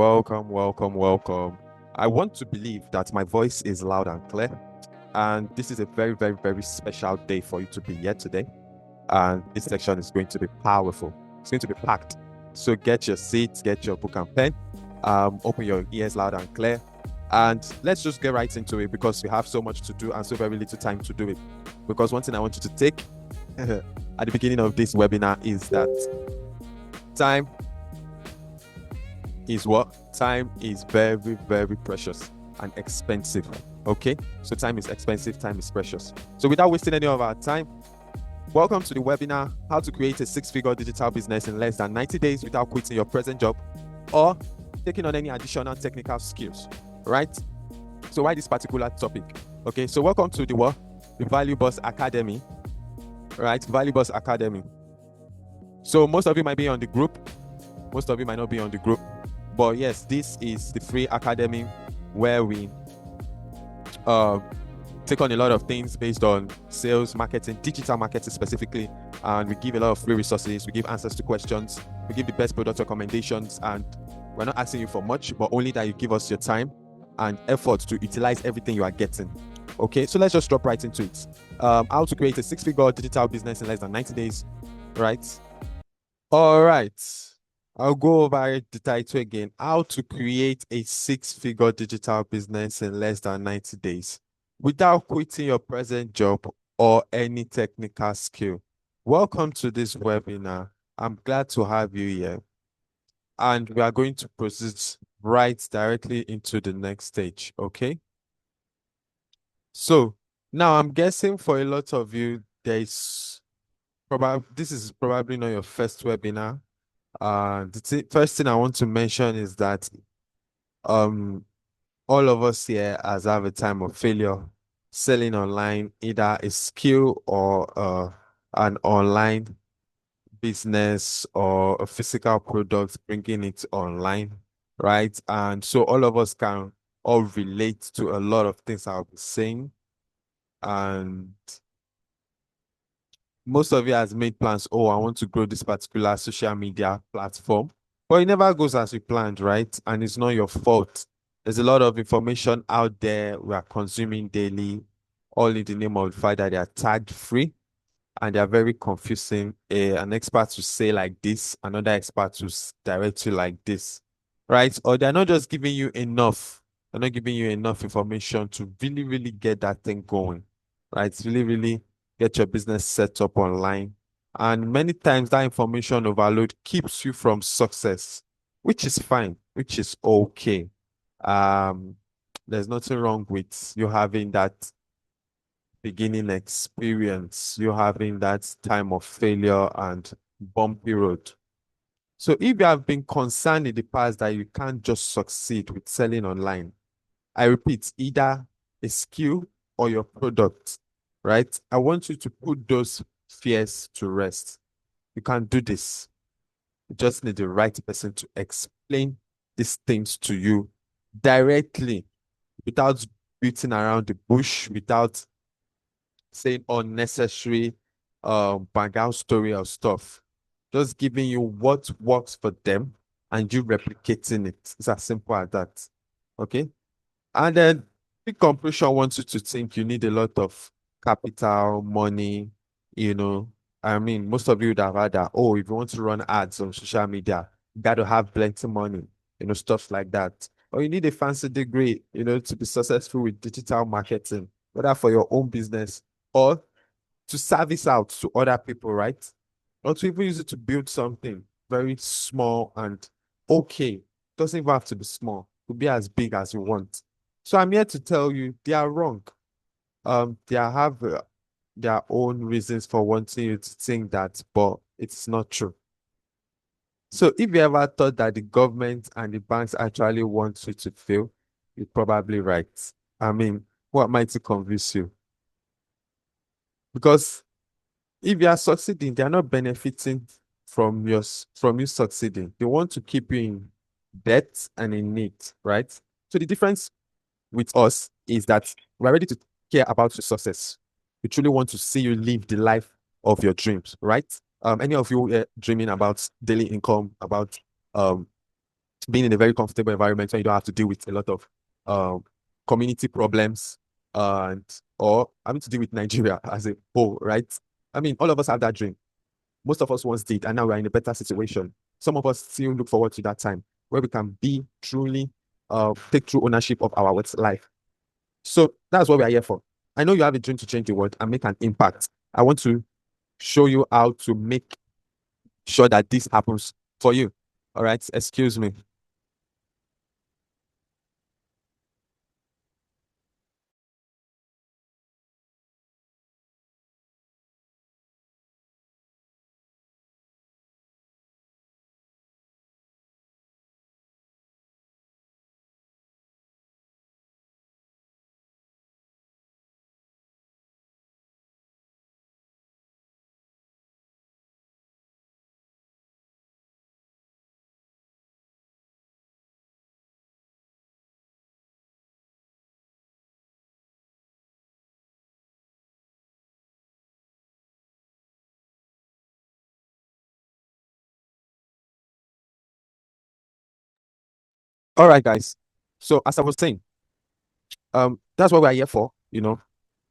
Welcome, welcome, welcome. I want to believe that my voice is loud and clear, and this is a very, very, very special day for you to be here today. And this section is going to be powerful, it's going to be packed. So get your seats, get your book and pen, open your ears loud and clear, and let's just get right into it because we have so much to do and so very little time to do it. Because one thing I want you to take at the beginning of this webinar is that time is what? Time is very, very precious and expensive. Okay? So time is expensive, time is precious. So without wasting any of our time, welcome to the webinar, How to Create a Six-Figure Digital Business in Less Than 90 Days Without Quitting Your Present Job or taking on any additional technical skills, right? So why this particular topic? Okay, so welcome to the Value Boss Academy, right? Value Boss Academy. So most of you might be on the group, most of you might not be on the group. But yes, this is the free academy where we take on a lot of things based on sales, marketing, digital marketing specifically, and we give a lot of free resources. We give answers to questions. We give the best product recommendations, and we're not asking you for much, but only that you give us your time and effort to utilize everything you are getting. Okay, so let's just drop right into it. How to create a six-figure digital business in less than 90 days, right? All right. I'll go over the title again. How to create a six-figure digital business in less than 90 days without quitting your present job or any technical skill. Welcome to this webinar. I'm glad to have you here. And we are going to proceed right directly into the next stage, okay? So now I'm guessing for a lot of you, this is probably not your first webinar. The first thing I want to mention is that all of us here has have a time of failure selling online, either a skill or an online business or a physical product, bringing it online, right? And so all of us can all relate to a lot of things I'll be saying. And most of you has made plans. Oh, I want to grow this particular social media platform, but it never goes as you planned, right? And it's not your fault. There's a lot of information out there we are consuming daily, all in the name of the fact that they are tagged free and they are very confusing. An expert to say like this, another expert to direct you like this, right? Or they're not just giving you enough. They're not giving you enough information to really, really get that thing going, right? Really, really get your business set up online. And many times that information overload keeps you from success, which is fine, which is okay. There's nothing wrong with you having that beginning experience, you having that time of failure and bumpy road. So if you have been concerned in the past that you can't just succeed with selling online, I repeat, either a skill or your product, right? I want you to put those fears to rest. You can do this. You just need the right person to explain these things to you directly without beating around the bush, without saying unnecessary bang out story or stuff. Just giving you what works for them and you replicating it. It's as simple as that. Okay. And then big corporation wants you to think you need a lot of capital, money, you know. I mean, most of you would have had that. Oh, if you want to run ads on social media, you got to have plenty money, stuff like that. Or you need a fancy degree, to be successful with digital marketing, whether for your own business or to service out to other people, right? Or to even use it to build something very small and okay. Doesn't even have to be small. It could be as big as you want. So I'm here to tell you they are wrong. They have their own reasons for wanting you to think that, but it's not true. So if you ever thought that the government and the banks actually want you to fail, you're probably right. I mean, what might it convince you? Because if you are succeeding, they are not benefiting from you succeeding. They want to keep you in debt and in need, right? So the difference with us is that we're ready to care about your success. We truly want to see you live the life of your dreams, right? Any of you dreaming about daily income, about being in a very comfortable environment where you don't have to deal with a lot of um, community problems and or having to deal with Nigeria as a whole, right? I mean, all of us have that dream. Most of us once did, and now we're in a better situation. Some of us still look forward to that time where we can be truly take true ownership of our life. So that's what we are here for. I know you have a dream to change the world and make an impact. I want to show you how to make sure that this happens for you. All right, excuse me. All right, guys. So as I was saying, that's what we're here for.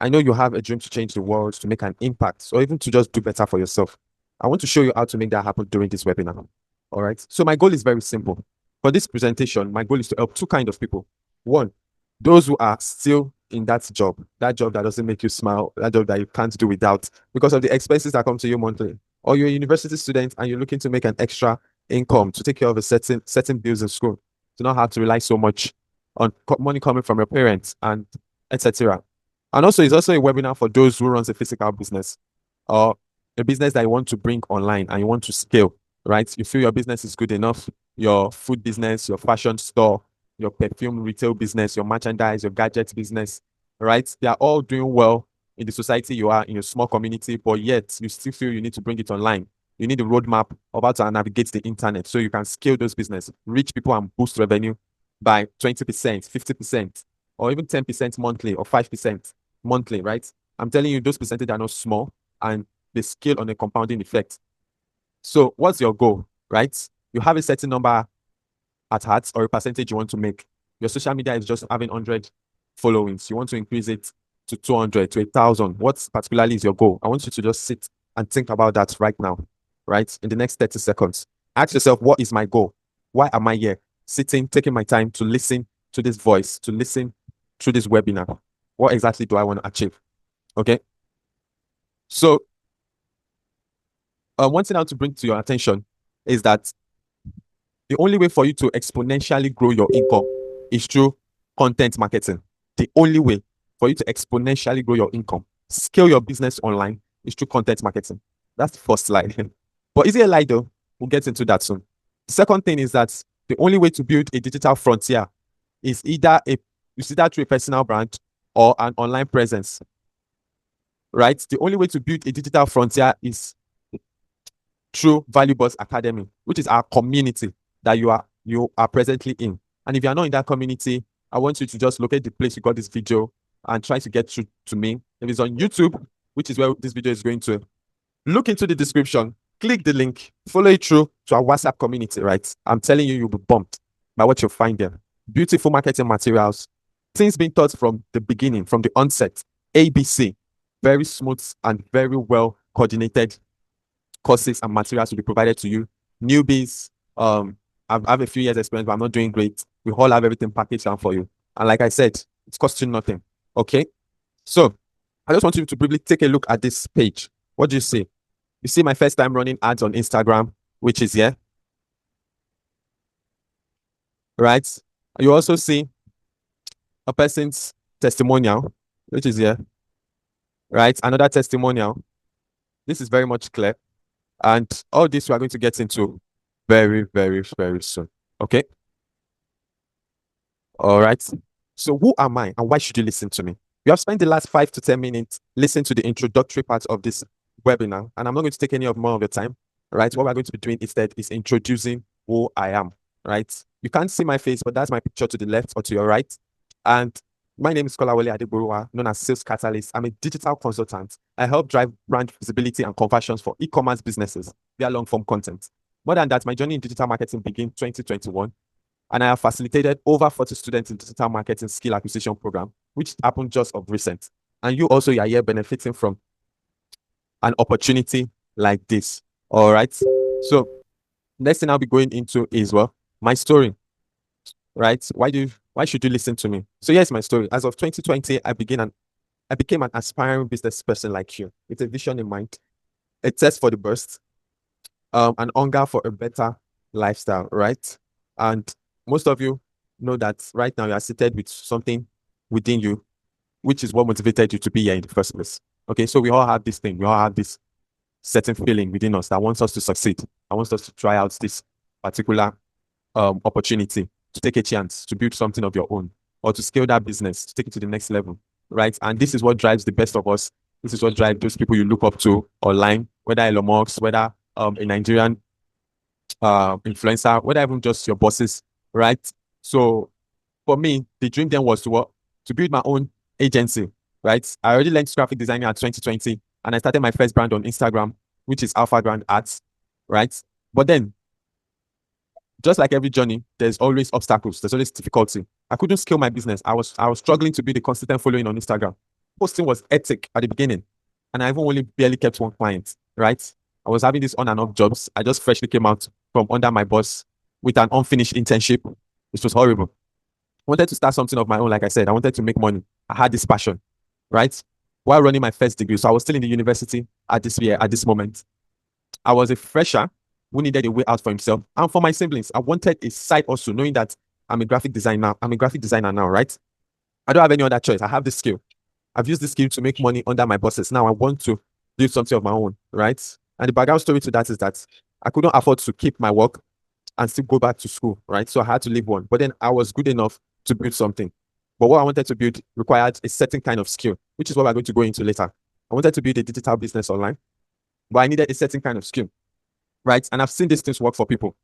I know you have a dream to change the world, to make an impact, or even to just do better for yourself. I want to show you how to make that happen during this webinar. All right. So my goal is very simple. For this presentation, my goal is to help two kind of people. One, those who are still in that job that doesn't make you smile, that job that you can't do without because of the expenses that come to you monthly. Or you're a university student and you're looking to make an extra income to take care of a certain bills in school, to not have to rely so much on money coming from your parents and etc. And also, it's also a webinar for those who runs a physical business or a business that you want to bring online and you want to scale, right? You feel your business is good enough, your food business, your fashion store, your perfume retail business, your merchandise, your gadget business, right? They are all doing well in the society you are in a small community, but yet you still feel you need to bring it online. You need a roadmap of how to navigate the internet so you can scale those business, reach people and boost revenue by 20%, 50%, or even 10% monthly or 5% monthly, right? I'm telling you, those percentages are not small and they scale on a compounding effect. So, what's your goal, right? You have a certain number at heart or a percentage you want to make. Your social media is just having 100 followings. You want to increase it to 200, to 1,000. What particularly is your goal? I want you to just sit and think about that right now, right? In the next 30 seconds. Ask yourself, what is my goal? Why am I here? Sitting, taking my time to listen to this voice, to listen to this webinar. What exactly do I want to achieve? Okay. So, one thing I want to bring to your attention is that the only way for you to exponentially grow your income is through content marketing. The only way for you to exponentially grow your income, scale your business online, is through content marketing. That's the first slide. But is it a lie though? We'll get into that soon. The second thing is that the only way to build a digital frontier is either through a personal brand or an online presence. Right? The only way to build a digital frontier is through Value Boss Academy, which is our community that you are presently in. And if you are not in that community, I want you to just locate the place you got this video and try to get through to me. If it's on YouTube, which is where this video is going to, look into the description, click the link, follow it through to our WhatsApp community, right? I'm telling you, you'll be bumped by what you'll find there. Beautiful marketing materials, things being taught from the beginning, from the onset, ABC, very smooth and very well coordinated courses and materials will be provided to you. Newbies, I have a few years experience, but I'm not doing great. We all have everything packaged down for you. And like I said, it's costing nothing. Okay. So I just want you to briefly take a look at this page. What do you see? You see my first time running ads on Instagram, which is here, right? You also see a person's testimonial, which is here, right? Another testimonial. This is very much clear. And all this we are going to get into very, very, very soon. Okay. All right. So who am I and why should you listen to me? You have spent the last 5 to 10 minutes listening to the introductory part of this webinar, and I'm not going to take any of more of your time. Right. What we're going to be doing instead is introducing who I am. Right. You can't see my face, but that's my picture to the left or to your right. And my name is Kolawole Adeburuwa, known as Sales Catalyst. I'm a digital consultant. I help drive brand visibility and conversions for e-commerce businesses via long-form content. More than that, my journey in digital marketing began 2021 And I have facilitated over 40 students in digital marketing skill acquisition program, which happened just of recent. And you also are here benefiting from an opportunity like this. All right. So next thing I'll be going into is my story. Right? Why should you listen to me? So here's my story. As of 2020, I became an aspiring business person like you, with a vision in mind, a test for the burst, an hunger for a better lifestyle, right? And most of you know that right now you are seated with something within you, which is what motivated you to be here in the first place. Okay, so we all have this thing, we all have this certain feeling within us that wants us to succeed, and wants us to try out this particular opportunity, to take a chance to build something of your own, or to scale that business, to take it to the next level, right? And this is what drives the best of us. This is what drives those people you look up to online, whether Elon Musk, whether a Nigerian influencer, whether even just your bosses, right? So for me, the dream then was to build my own agency, right? I already learned graphic designing at 2020, and I started my first brand on Instagram, which is Alpha Grand Arts, right? But then, just like every journey, there's always obstacles, there's always difficulty. I couldn't scale my business. I was struggling to build a consistent following on Instagram. Posting was hectic at the beginning, and I even only barely kept one client, right? I was having these on and off jobs. I just freshly came out from under my boss with an unfinished internship, which was horrible. I wanted to start something of my own, like I said. I wanted to make money. I had this passion, right? While running my first degree. So I was still in the university at this moment. I was a fresher who needed a way out for himself and for my siblings. I wanted a side also, knowing that I'm a graphic designer. I'm a graphic designer now, right? I don't have any other choice. I have this skill. I've used this skill to make money under my bosses. Now I want to build something of my own, right? And the background story to that is that I couldn't afford to keep my work and still go back to school, right? So I had to leave one. But then I was good enough to build something. But what I wanted to build required a certain kind of skill, which is what we're going to go into later. I wanted to build a digital business online, but I needed a certain kind of skill, right? And I've seen these things work for people,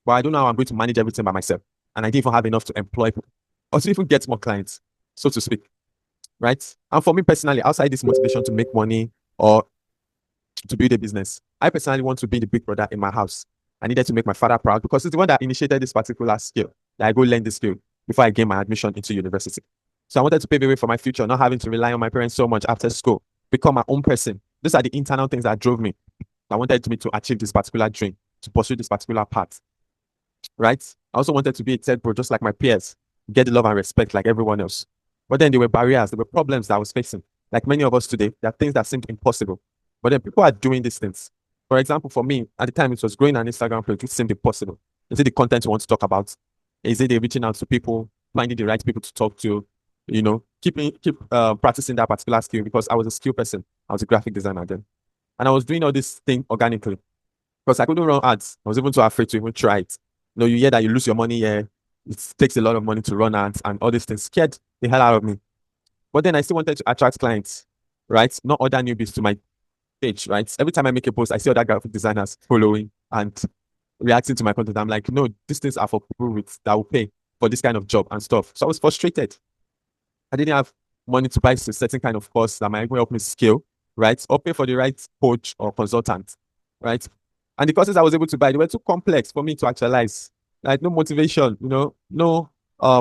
but I don't know how I'm going to manage everything by myself. And I didn't even have enough to employ people or to even get more clients, so to speak, right? And for me personally, outside this motivation to make money or to build a business, I personally want to be the big brother in my house. I needed to make my father proud because he's the one that initiated this particular skill. That I go learn this skill before I gain my admission into university. So I wanted to pave the way for my future, not having to rely on my parents so much after school, become my own person. These are the internal things that drove me. I wanted me to achieve this particular dream, to pursue this particular path, right? I also wanted to be a third bro, just like my peers, get the love and respect like everyone else. But then there were barriers, there were problems that I was facing. Like many of us today, there are things that seemed impossible. But then people are doing these things. For example, for me, at the time, it was growing an Instagram page, which seemed impossible. Is it the content you want to talk about? Is it the reaching out to people, finding the right people to talk to? Keep practicing that particular skill, because I was a skill person. I was a graphic designer then. And I was doing all this thing organically because I couldn't run ads. I was even too afraid to even try it. You hear that you lose your money here. It takes a lot of money to run ads and all these things. Scared the hell out of me. But then I still wanted to attract clients, right? Not other newbies to my page, right? Every time I make a post, I see other graphic designers following and reacting to my content. I'm like, no, these things are for people that will pay for this kind of job and stuff. So I was frustrated. I didn't have money to buy a certain kind of course that might even help me scale, right? Or pay for the right coach or consultant, right? And the courses I was able to buy, they were too complex for me to actualize. Like no motivation, no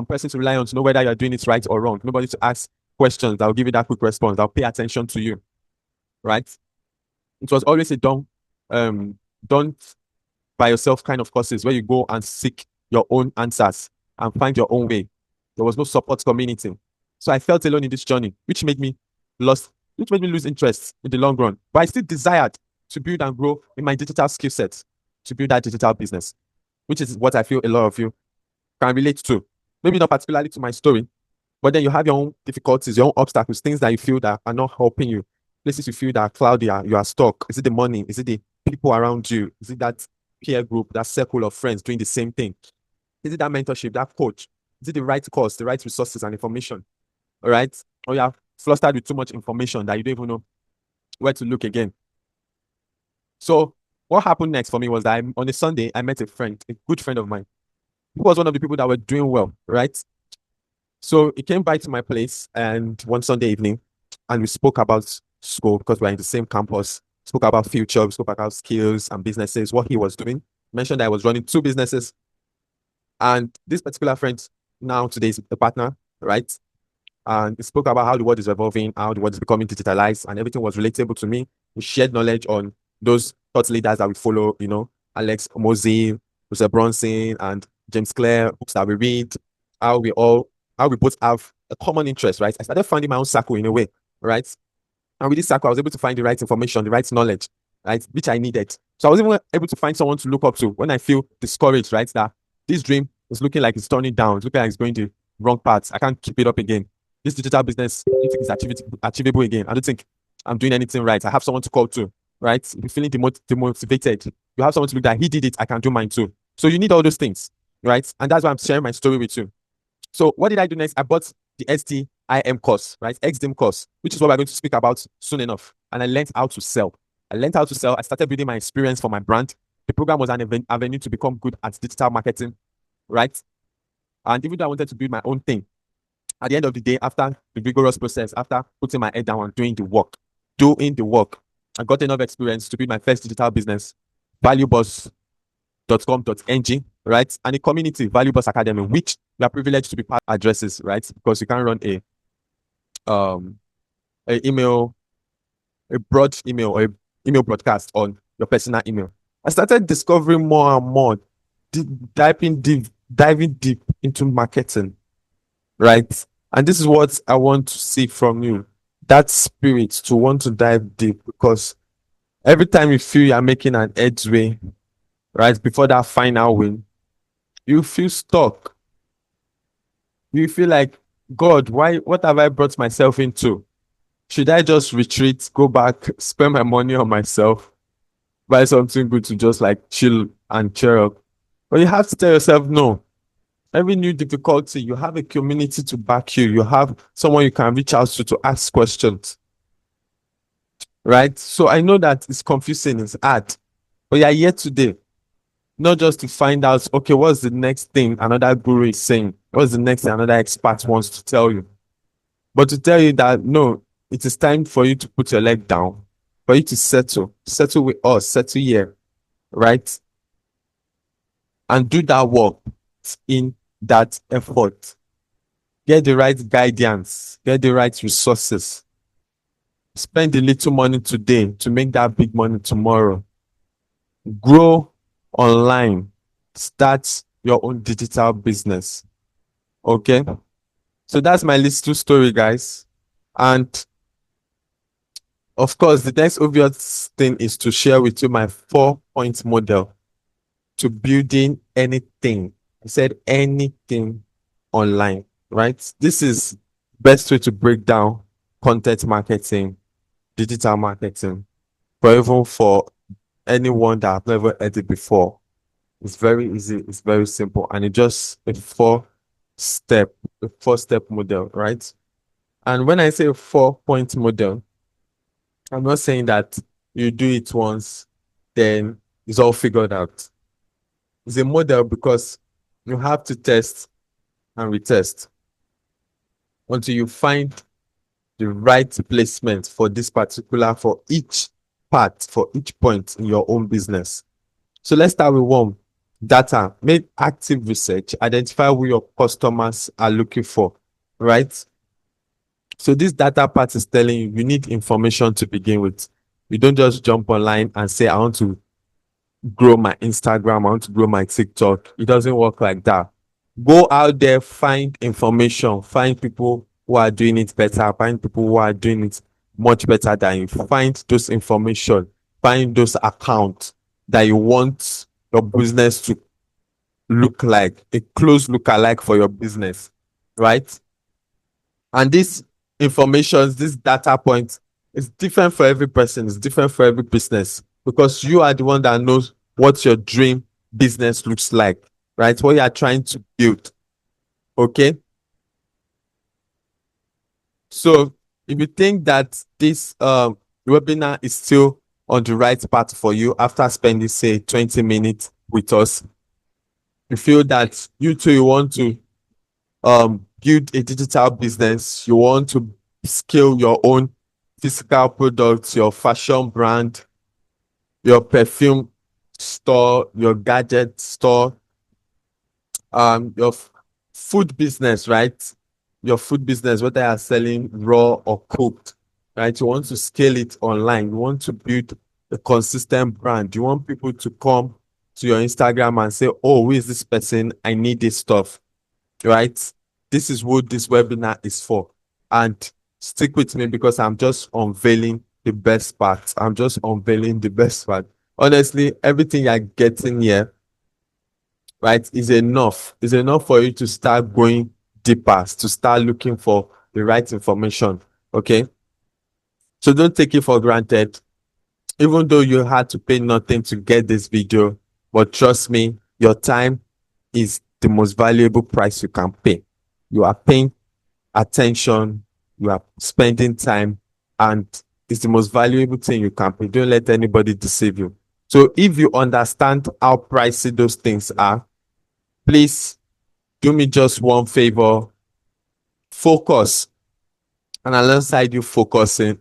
person to rely on to know whether you're doing it right or wrong. Nobody to ask questions that will give you that quick response, that will pay attention to you, right? It was always a don't by yourself kind of courses where you go and seek your own answers and find your own way. There was no support community. So I felt alone in this journey, which made me lose interest in the long run. But I still desired to build and grow in my digital skill set, to build that digital business, which is what I feel a lot of you can relate to. Maybe not particularly to my story, but then you have your own difficulties, your own obstacles, things that you feel that are not helping you, places you feel that are cloudy, you are stuck. Is it the money? Is it the people around you? Is it that peer group, that circle of friends doing the same thing? Is it that mentorship, that coach? Is it the right course, the right resources and information? All right? Or you are flustered with too much information that you don't even know where to look again. So what happened next for me was that on a Sunday, I met a good friend of mine, who was one of the people that were doing well, right? So he came by to my place and one Sunday evening, and we spoke about school because we're in the same campus. Spoke about future, we spoke about skills and businesses, what he was doing. Mentioned that I was running two businesses And this particular friend now today is a partner, right? And he spoke about how the world is evolving, how the world is becoming digitalized, and everything was relatable to me. We shared knowledge on those thought leaders that we follow, Alex Mosey, Russell Bronson, and James Clear, books that we read, how we all how we both have a common interest, right? I started finding my own circle in a way, right? And with this circle, I was able to find the right information, the right knowledge, right, which I needed. So I was even able to find someone to look up to when I feel discouraged, right? That this dream is looking like it's turning down, it's looking like it's going the wrong path. I can't keep it up again. This digital business, I don't think it's achievable again. I don't think I'm doing anything right. I have someone to call to, right? If you're feeling demotivated, you have someone to look at. He did it, I can do mine too. So you need all those things, right? And that's why I'm sharing my story with you. So what did I do next? I bought the STIM course, right? XDIM course, which is what we're going to speak about soon enough. And I learned how to sell. I learned how to sell. I started building my experience for my brand. The program was an avenue to become good at digital marketing, right? And even though I wanted to build my own thing, at the end of the day, after the rigorous process, after putting my head down and doing the work, I got enough experience to build my first digital business, valueboss.com.ng, right? And a community, Value Boss Academy, which we are privileged to be part of addresses, right? Because you can run um email, a broad email or a email broadcast on your personal email. I started discovering more and more, diving deep into marketing, right? And this is what I want to see from you. That spirit to want to dive deep, because every time you feel you're making an headway, right, before that final win, you feel stuck. You feel like, God, what have I brought myself into? Should I just retreat, go back, spend my money on myself, buy something good to just like chill and cheer up? But you have to tell yourself, no. Every new difficulty, you have a community to back you. You have someone you can reach out to ask questions, right? So I know that it's confusing, it's hard, but you're here today, not just to find out, okay, what's the next thing another guru is saying? What's the next thing another expert wants to tell you? But to tell you that, no, it is time for you to put your leg down, for you to settle with us, settle here, right? And do that work in that effort. Get the right guidance, get the right resources. Spend a little money today to make that big money tomorrow. Grow online. Start your own digital business. Okay? So that's my little story, guys. And of course, the next obvious thing is to share with you my 4-point model to building anything. I said anything online, right? This is best way to break down content marketing, digital marketing, but even for anyone that have never heard it before. It's very easy, it's very simple, and it's just a four-step model, right? And when I say 4-point model, I'm not saying that you do it once, then it's all figured out. It's a model because you have to test and retest until you find the right placement for each part, for each point in your own business. So let's start with one. Data. Make active research. Identify who your customers are looking for, right? So this data part is telling you need information to begin with. You don't just jump online and say, I want to grow my Instagram, I want to grow my TikTok. It doesn't work like that. Go out there, find information, find people who are doing it better, find people who are doing it much better than you. Find those information, find those accounts that you want your business to look like, a close lookalike for your business, right? And this information, this data point is different for every person, it's different for every business, because you are the one that knows what your dream business looks like, right? What you are trying to build. Okay. So if you think that this webinar is still on the right path for you after spending, say, 20 minutes with us, you feel that you too you want to build a digital business, you want to scale your own physical products, your fashion brand, your perfume store, your gadget store, your food business, right? Your food business, whether you are selling raw or cooked, right? You want to scale it online. You want to build a consistent brand. You want people to come to your Instagram and say, oh, who is this person? I need this stuff, right? This is what this webinar is for. And stick with me because I'm just unveiling the best part. I'm just unveiling the best part. Honestly, everything you're getting here, right, is enough. Is enough for you to start going deeper, to start looking for the right information. Okay. So don't take it for granted. Even though you had to pay nothing to get this video, but trust me, your time is the most valuable price you can pay. You are paying attention, you are spending time, and it's the most valuable thing you can pay. Don't let anybody deceive you. So if you understand how pricey those things are, please do me just one favor, focus. And alongside you focusing,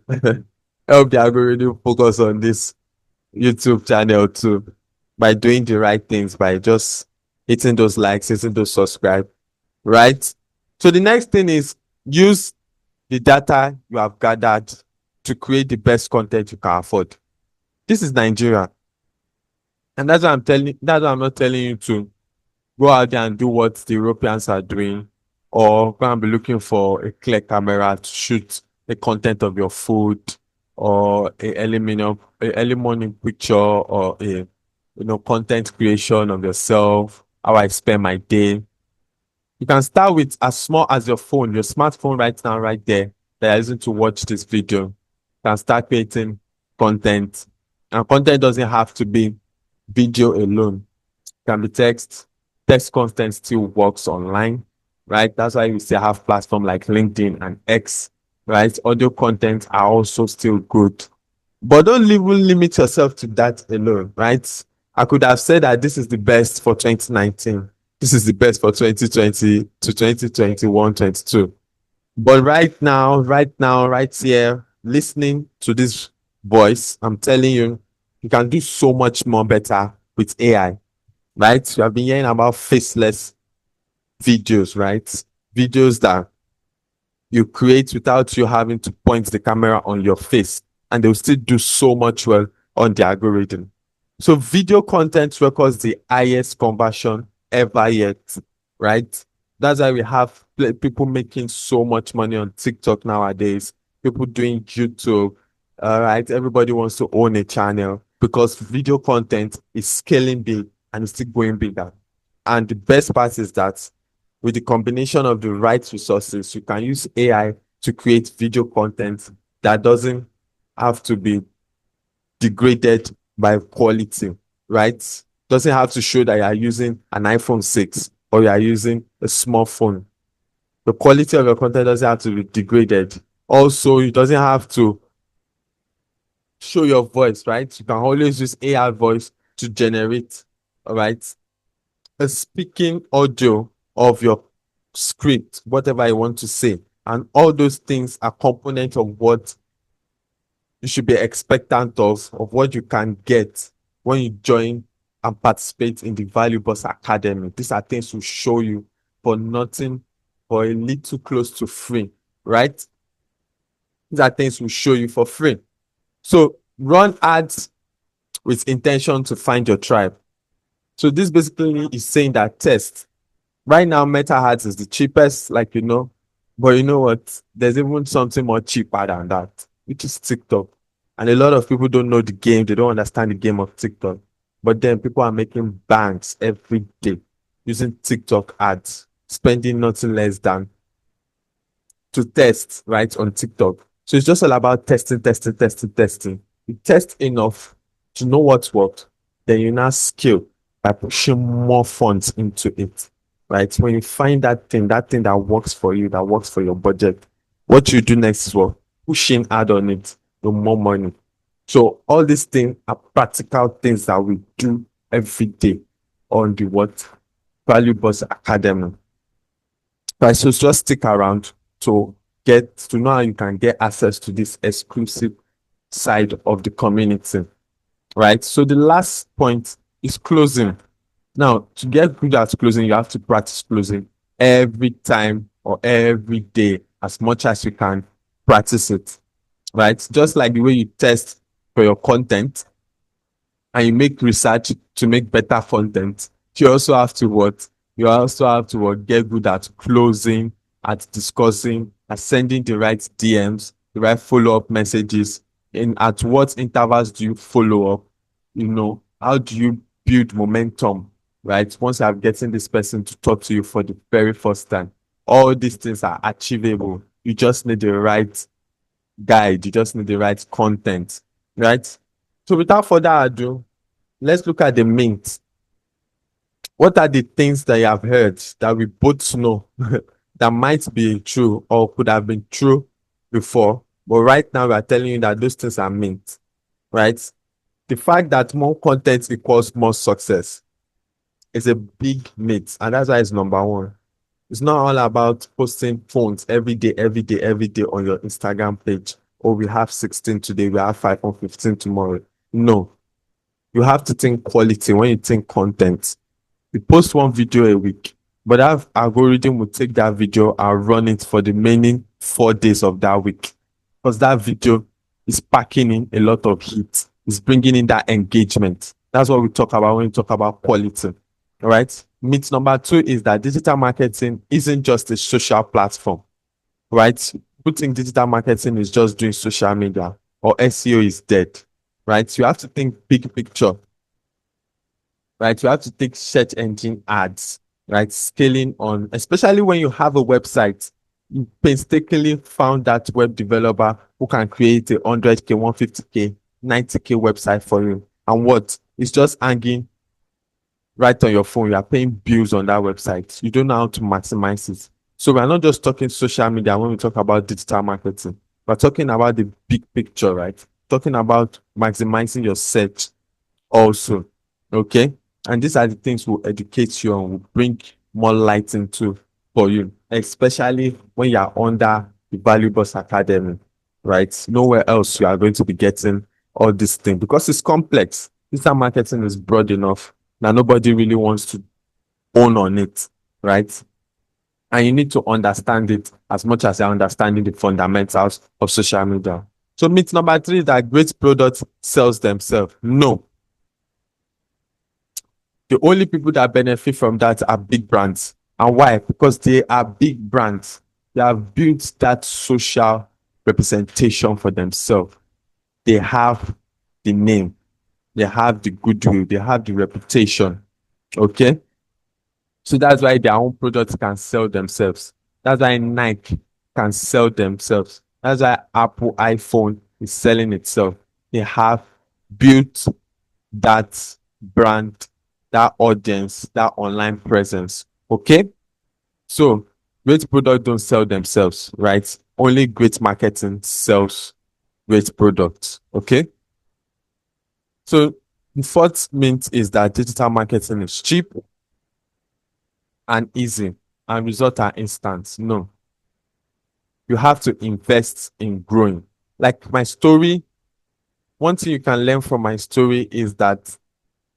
help the algorithm focus on this YouTube channel too by doing the right things, by just hitting those likes, hitting those subscribe, right? So the next thing is use the data you have gathered to create the best content you can afford. This is Nigeria. And that's why I'm not telling you to go out there and do what the Europeans are doing, or go and be looking for a clear camera to shoot the content of your food, or a early morning picture, or a content creation of yourself, how I spend my day. You can start with as small as your phone, your smartphone right now, right there, that you're using to watch this video. You can start creating content. And content doesn't have to be video alone. It can be text. Text content still works online, right? That's why we still have platforms like LinkedIn and X, right? Audio content are also still good. But don't even limit yourself to that alone, right? I could have said that this is the best for 2019. This is the best for 2020 to 2021, 22. But right here, listening to this voice, I'm telling you, you can do so much more better with AI, right? You have been hearing about faceless videos, right? Videos that you create without you having to point the camera on your face, and they'll still do so much well on the algorithm. So video content records the highest conversion ever yet, right? That's why we have people making so much money on TikTok nowadays, people doing YouTube, right? Everybody wants to own a channel because video content is scaling big and it's still going bigger. And the best part is that with the combination of the right resources, you can use AI to create video content that doesn't have to be degraded by quality, right? Doesn't have to show that you are using an iPhone 6 or you are using a smartphone. The quality of your content doesn't have to be degraded. Also, it doesn't have to show your voice, right? You can always use AI voice to generate, all right, a speaking audio of your script, whatever you want to say. And all those things are components of what you should be expectant of what you can get when you join and participate in the Value Boss Academy. These are things we show you for nothing, for a little close to free, right? These are things we show you for free. So run ads with intention to find your tribe. So this basically is saying that test. Right now, Meta Ads is the cheapest, like but you know what? There's even something more cheaper than that, which is TikTok. And a lot of people don't know the game, they don't understand the game of TikTok. But then people are making banks every day using TikTok ads, spending nothing less than to test, right, on TikTok. So it's just all about testing, testing, testing, testing. You test enough to know what worked, then you now scale by pushing more funds into it, right? When you find that thing that works for you, that works for your budget, what you do next is what? Pushing hard on it, the more money. So all these things are practical things that we do every day on the what? Value Boss Academy. Right, so just stick around to get to know how you can get access to this exclusive side of the community, right? So the last point is closing. Now, to get good at closing, you have to practice closing every time or every day as much as you can. Practice it, right? Just like the way you test for your content and you make research to make better content, you also have to what? You also have to what? Get good at closing, at discussing, at sending the right DMs, the right follow-up messages. In at what intervals do you follow up? How do you build momentum, right? Once you have getting this person to talk to you for the very first time, all these things are achievable. You just need the right guide, you just need the right content, right? So without further ado, let's look at the mint. What are the things that you have heard that we both know that might be true or could have been true before, but right now we are telling you that those things are mint, right? The fact that more content equals more success is a big myth, and that's why it's number one. It's not all about posting phones every day, every day, every day on your Instagram page. Oh, we have 16 today, we have 5 on 15 tomorrow. No, you have to think quality when you think content. You post one video a week, but that algorithm will take that video and run it for the remaining 4 days of that week, because that video is packing in a lot of heat. It's bringing in that engagement. That's what we talk about when we talk about quality. All right. Myth number two is that digital marketing isn't just a social platform, right? People think digital marketing is just doing social media or SEO is dead, right? You have to think big picture, right? You have to take search engine ads, right? Scaling on, especially when you have a website, you painstakingly found that web developer who can create a 100K, 150K, 90K website for you. And what? It's just hanging right on your phone. You are paying bills on that website. You don't know how to maximize it. So we're not just talking social media when we talk about digital marketing. We're talking about the big picture, right? Talking about maximizing your search also. Okay. And these are the things we'll educate you and will bring more light into for you, especially when you're under the Valuables Academy, right? Nowhere else you are going to be getting all these things because it's complex. Digital marketing is broad enough. Now nobody really wants to own on it, right? And you need to understand it as much as you're understanding the fundamentals of social media. So myth number three is that great products sells themselves. No, the only people that benefit from that are big brands. And why? Because they are big brands. They have built that social representation for themselves. They have the name, they have the goodwill, they have the reputation. Okay. So that's why their own products can sell themselves. That's why Nike can sell themselves. That's why Apple iPhone is selling itself. They have built that brand, that audience, that online presence. Okay. So great products don't sell themselves, right? Only great marketing sells great products. Okay. So the fourth myth is that digital marketing is cheap and easy and results are instant. No, you have to invest in growing. Like my story, one thing you can learn from my story is that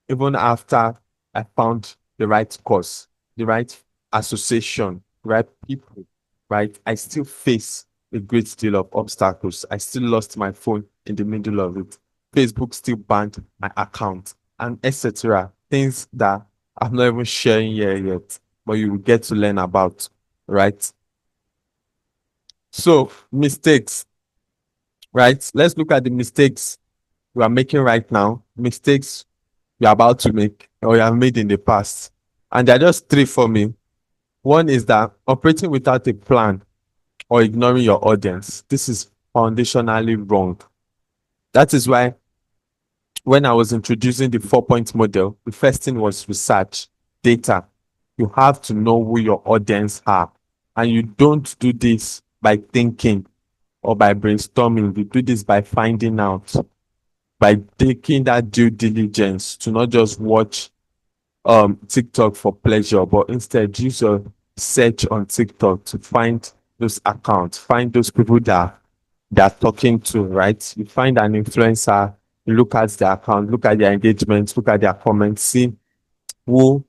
even after I found the right course, the right association, the right people, right, I still face a great deal of obstacles. I still lost my phone in the middle of it. Facebook still banned my account and etc. Things that I'm not even sharing here yet, but you will get to learn about, right? So mistakes, right? Let's look at the mistakes we are making right now, mistakes you're about to make or you have made in the past. And there are just three for me. One is that operating without a plan or ignoring your audience. This is foundationally wrong. That is why when I was introducing the 4 point model, the first thing was research, data. You have to know who your audience are. And you don't do this by thinking or by brainstorming. You do this by finding out, by taking that due diligence to not just watch TikTok for pleasure, but instead use your search on TikTok to find those accounts, find those people that they're talking to, right? You find an influencer, you look at their account, look at their engagement, look at their comments, see who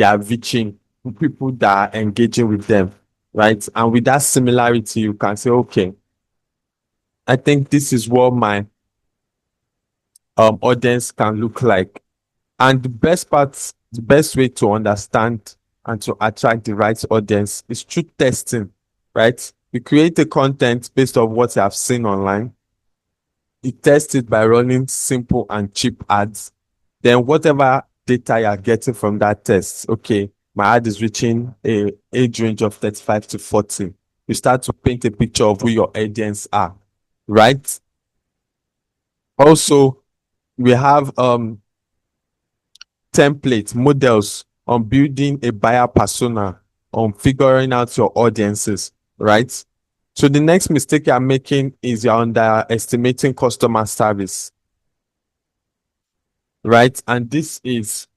they are reaching, people that are engaging with them, right? And with that similarity, you can say, okay, I think this is what my audience can look like. And the best part, the best way to understand and to attract the right audience is through testing, right? You create a content based on what you have seen online. You test it by running simple and cheap ads. Then whatever data you are getting from that test, okay, my ad is reaching a age range of 35 to 40. You start to paint a picture of who your audience are, right? Also, we have templates, models on building a buyer persona, on figuring out your audiences, right? So the next mistake you're making is you're underestimating customer service, right? And this is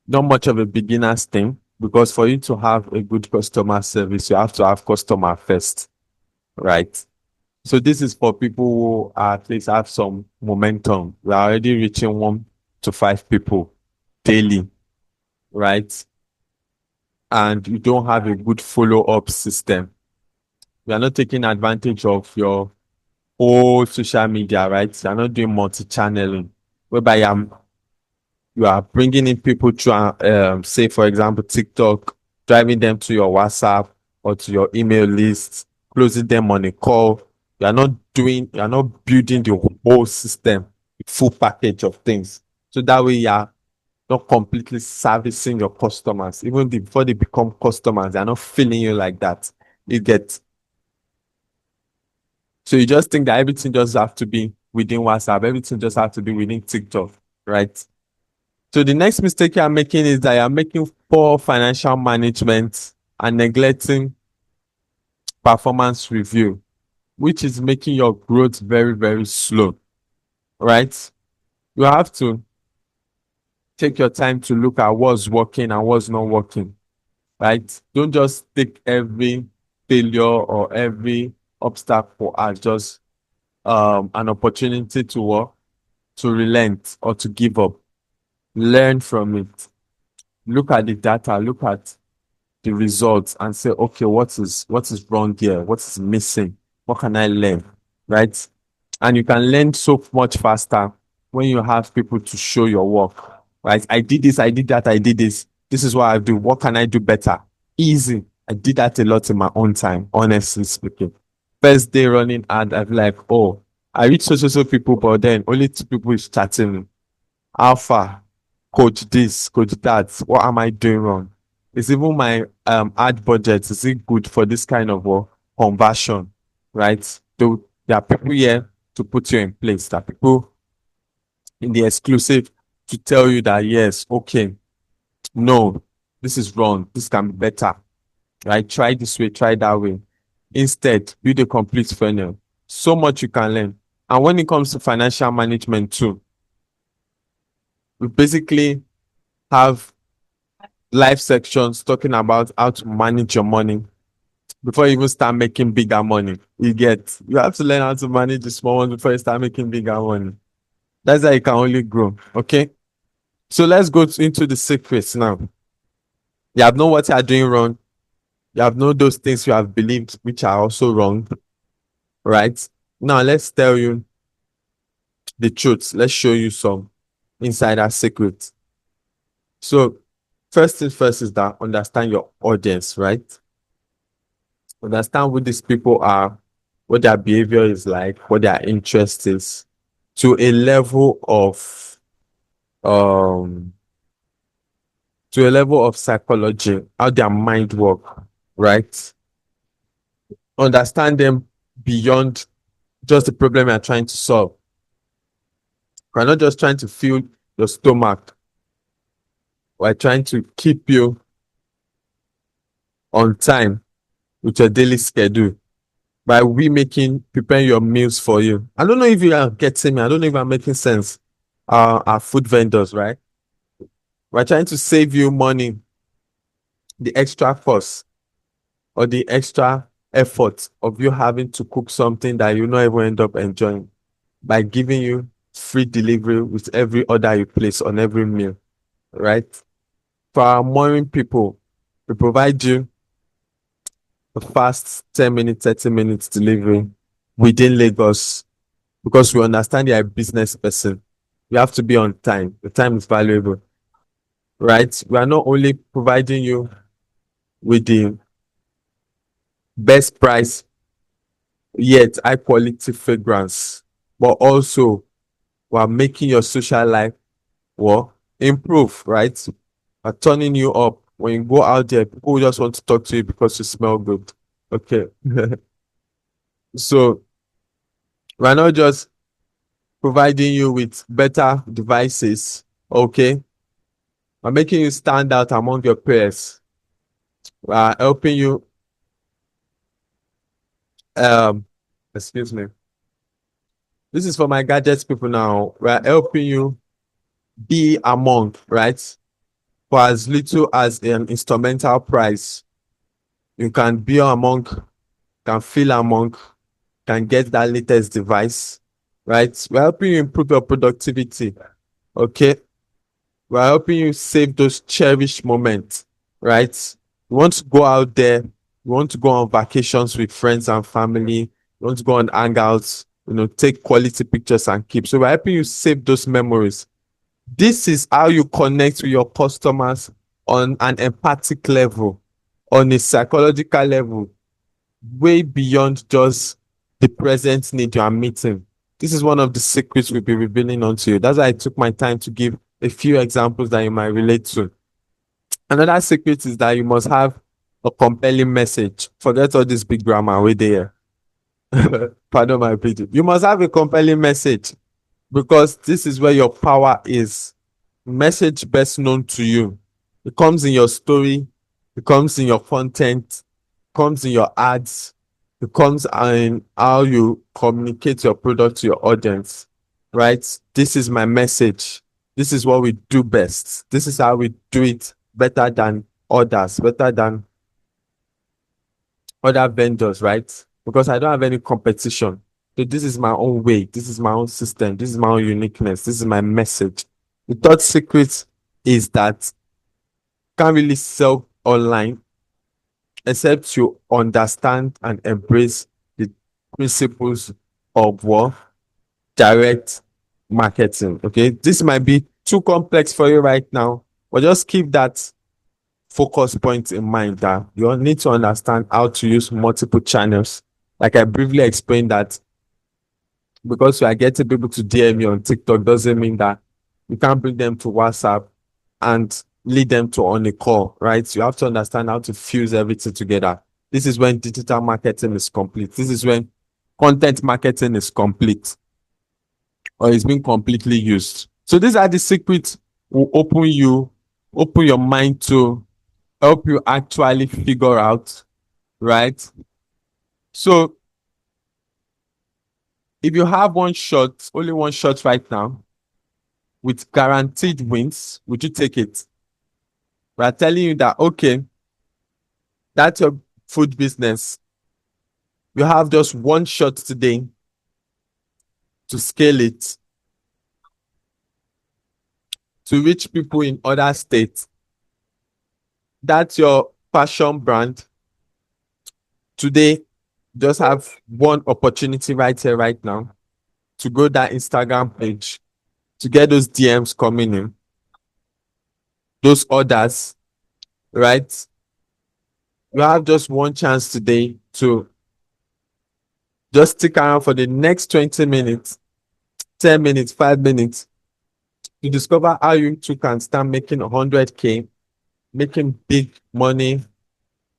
not much of a beginner's thing, because for you to have a good customer service, you have to have customer first, right? So this is for people who at least have some momentum. We are already reaching 1 to 5 people daily, right? And you don't have a good follow-up system. You are not taking advantage of your whole social media, right? You are not doing multi-channeling, whereby you are bringing in people through, say, for example, TikTok, driving them to your WhatsApp or to your email list, closing them on a call. You are not building the whole system, the full package of things. So that way you are not completely servicing your customers. Even before they become customers, they're not feeling you like that. You get, so you just think that everything just have to be within WhatsApp, everything just have to be within TikTok, right? So the next mistake you are making is that you are making poor financial management and neglecting performance review, which is making your growth very, very slow, right? You have to take your time to look at what's working and what's not working, right? Don't just take every failure or every obstacle as just an opportunity to work, to relent or to give up. Learn from it. Look at the data, look at the results and say, okay, what is wrong here? What is missing? What can I learn? Right? And you can learn so much faster when you have people to show your work. Right? I did this, I did that, I did this. This is what I do. What can I do better? Easy. I did that a lot in my own time, honestly speaking. First day running ad, I'm like, oh, I reach so people, but then only 2 people is chatting. Alpha, coach this, coach that. What am I doing wrong? Is even my ad budget, is it good for this kind of conversion? Right? There are people here to put you in place. There are people in the exclusive to tell you that yes, okay, no, this is wrong. This can be better. Right? Try this way, try that way. Instead, build a complete funnel. So much you can learn. And when it comes to financial management too, we basically have live sections talking about how to manage your money before you even start making bigger money. You have to learn how to manage the small ones before you start making bigger money. That's how you can only grow. Okay. So let's go into the secrets now. You have known what you are doing wrong. You have known those things you have believed which are also wrong. Right? Now let's tell you the truth. Let's show you some insider secrets. So first thing first is that understand your audience, right? Understand who these people are, what their behavior is like, what their interest is, to a level of um psychology, how their mind work, right? Understand them beyond just the problem you're trying to solve. We're not just trying to fill your stomach. We're trying to keep you on time with your daily schedule by preparing your meals for you. I don't know if you are getting me. I don't know if I'm making sense. Our food vendors, right? We're trying to save you money, the extra cost or the extra effort of you having to cook something that you not even end up enjoying by giving you free delivery with every order you place on every meal, right? For our morning people, we provide you a fast 10 minutes, 30 minutes delivery within Lagos because we understand you're a business person. You have to be on time. The time is valuable, right? We are not only providing you with the best price yet high quality fragrance, but also we are making your social life improve, right? We're turning you up. When you go out there, people just want to talk to you because you smell good. Okay. So we're not just providing you with better devices, okay? We're making you stand out among your peers. We're helping you um excuse me. This is for my gadgets people now. We're helping you be among, right? For as little as an instrumental price. You can be among, can feel among, can get that latest device, right? We're helping you improve your productivity, okay? We're helping you save those cherished moments, right? You want to go out there, you want to go on vacations with friends and family, you want to go on hangouts, take quality pictures and keep. So we're helping you save those memories. This is how you connect with your customers on an empathic level, on a psychological level, way beyond just the present need you are meeting. This is one of the secrets we'll be revealing onto you. That's why I took my time to give a few examples that you might relate to. Another secret is that you must have a compelling message. Forget all this big grammar way there. Pardon my pidgin. You must have a compelling message because this is where your power is. Message best known to you. It comes in your story, it comes in your content, comes in your ads, it comes in how you communicate your product to your audience, right? This is my message. This is what we do best. This is how we do it better than others, better than other vendors, right? Because I don't have any competition. So this is my own way. This is my own system. This is my own uniqueness. This is my message. The third secret is that you can't really sell online except you understand and embrace the principles of what direct marketing. Okay, this might be too complex for you right now, but just keep that focus point in mind that you need to understand how to use multiple channels. Like I briefly explained that because you are getting people to DM you on TikTok doesn't mean that you can't bring them to WhatsApp and lead them to on a call, right? You have to understand how to fuse everything together. This is when digital marketing is complete. This is when content marketing is complete or is being completely used. So these are the secrets will open your mind to help you actually figure out, right? So if you have one shot, only one shot right now, with guaranteed wins, would you take it? We're telling you that, okay, that's your food business. You have just one shot today to scale it, to reach people in other states. That's your passion brand. Today, just have one opportunity right here, right now, to grow that Instagram page, to get those DMs coming in, those orders, right? You have just one chance today to just stick around for the next 20 minutes, 10 minutes, 5 minutes to discover how you too can start making 100K, making big money,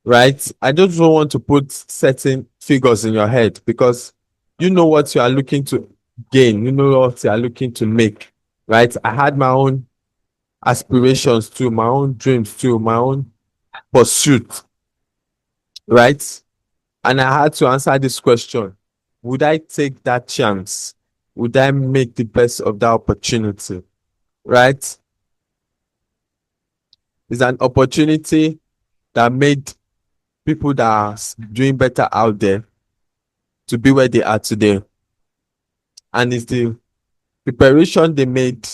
right? I don't want to put certain figures in your head because you know what you are looking to gain, you know what you are looking to make, right? I had my own aspirations too, my own dreams too, my own pursuit, right? And I had to answer this question. Would I take that chance? Would I make the best of that opportunity? Right? It's an opportunity that made people that are doing better out there to be where they are today. And it's the preparation they made,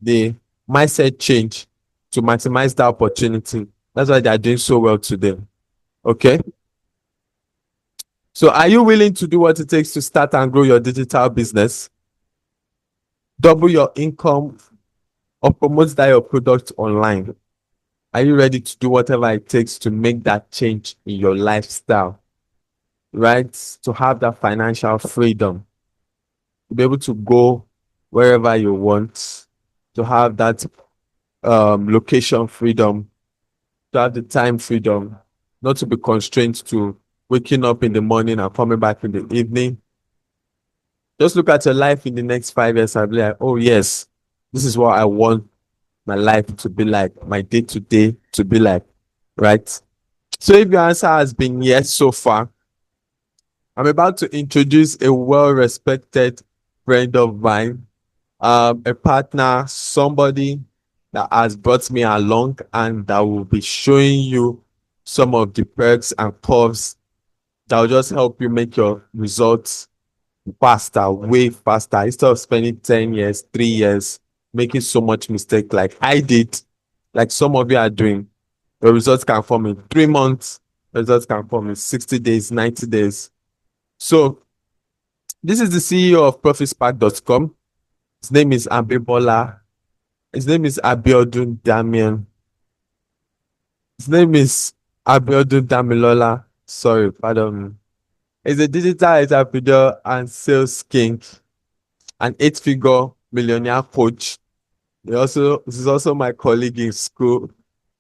the mindset change to maximize that opportunity. That's why they are doing so well today. Okay. So are you willing to do what it takes to start and grow your digital business? Double your income or promote that your product online? Are you ready to do whatever it takes to make that change in your lifestyle? Right? To have that financial freedom, to be able to go wherever you want, to have that location freedom, to have the time freedom, not to be constrained to waking up in the morning and coming back in the evening. Just look at your life in the next 5 years and be like, oh, yes, this is what I want my life to be like, my day to day to be like, right? So if your answer has been yes so far, I'm about to introduce a well respected friend of mine, a partner, somebody that has brought me along and that will be showing you some of the perks and curves that will just help you make your results faster, way faster, instead of spending 10 years, 3 years, making so much mistake like I did, like some of you are doing. The results can come in 3 months, results can come in 60 days, 90 days. So this is the CEO of profitspark.com. His name is Abibola. His name is Abiodun Damian. His name is Abiodun Damilola. Sorry, pardon me. He's a digital entrepreneur and sales king, an 8-figure millionaire coach. This is also my colleague in school,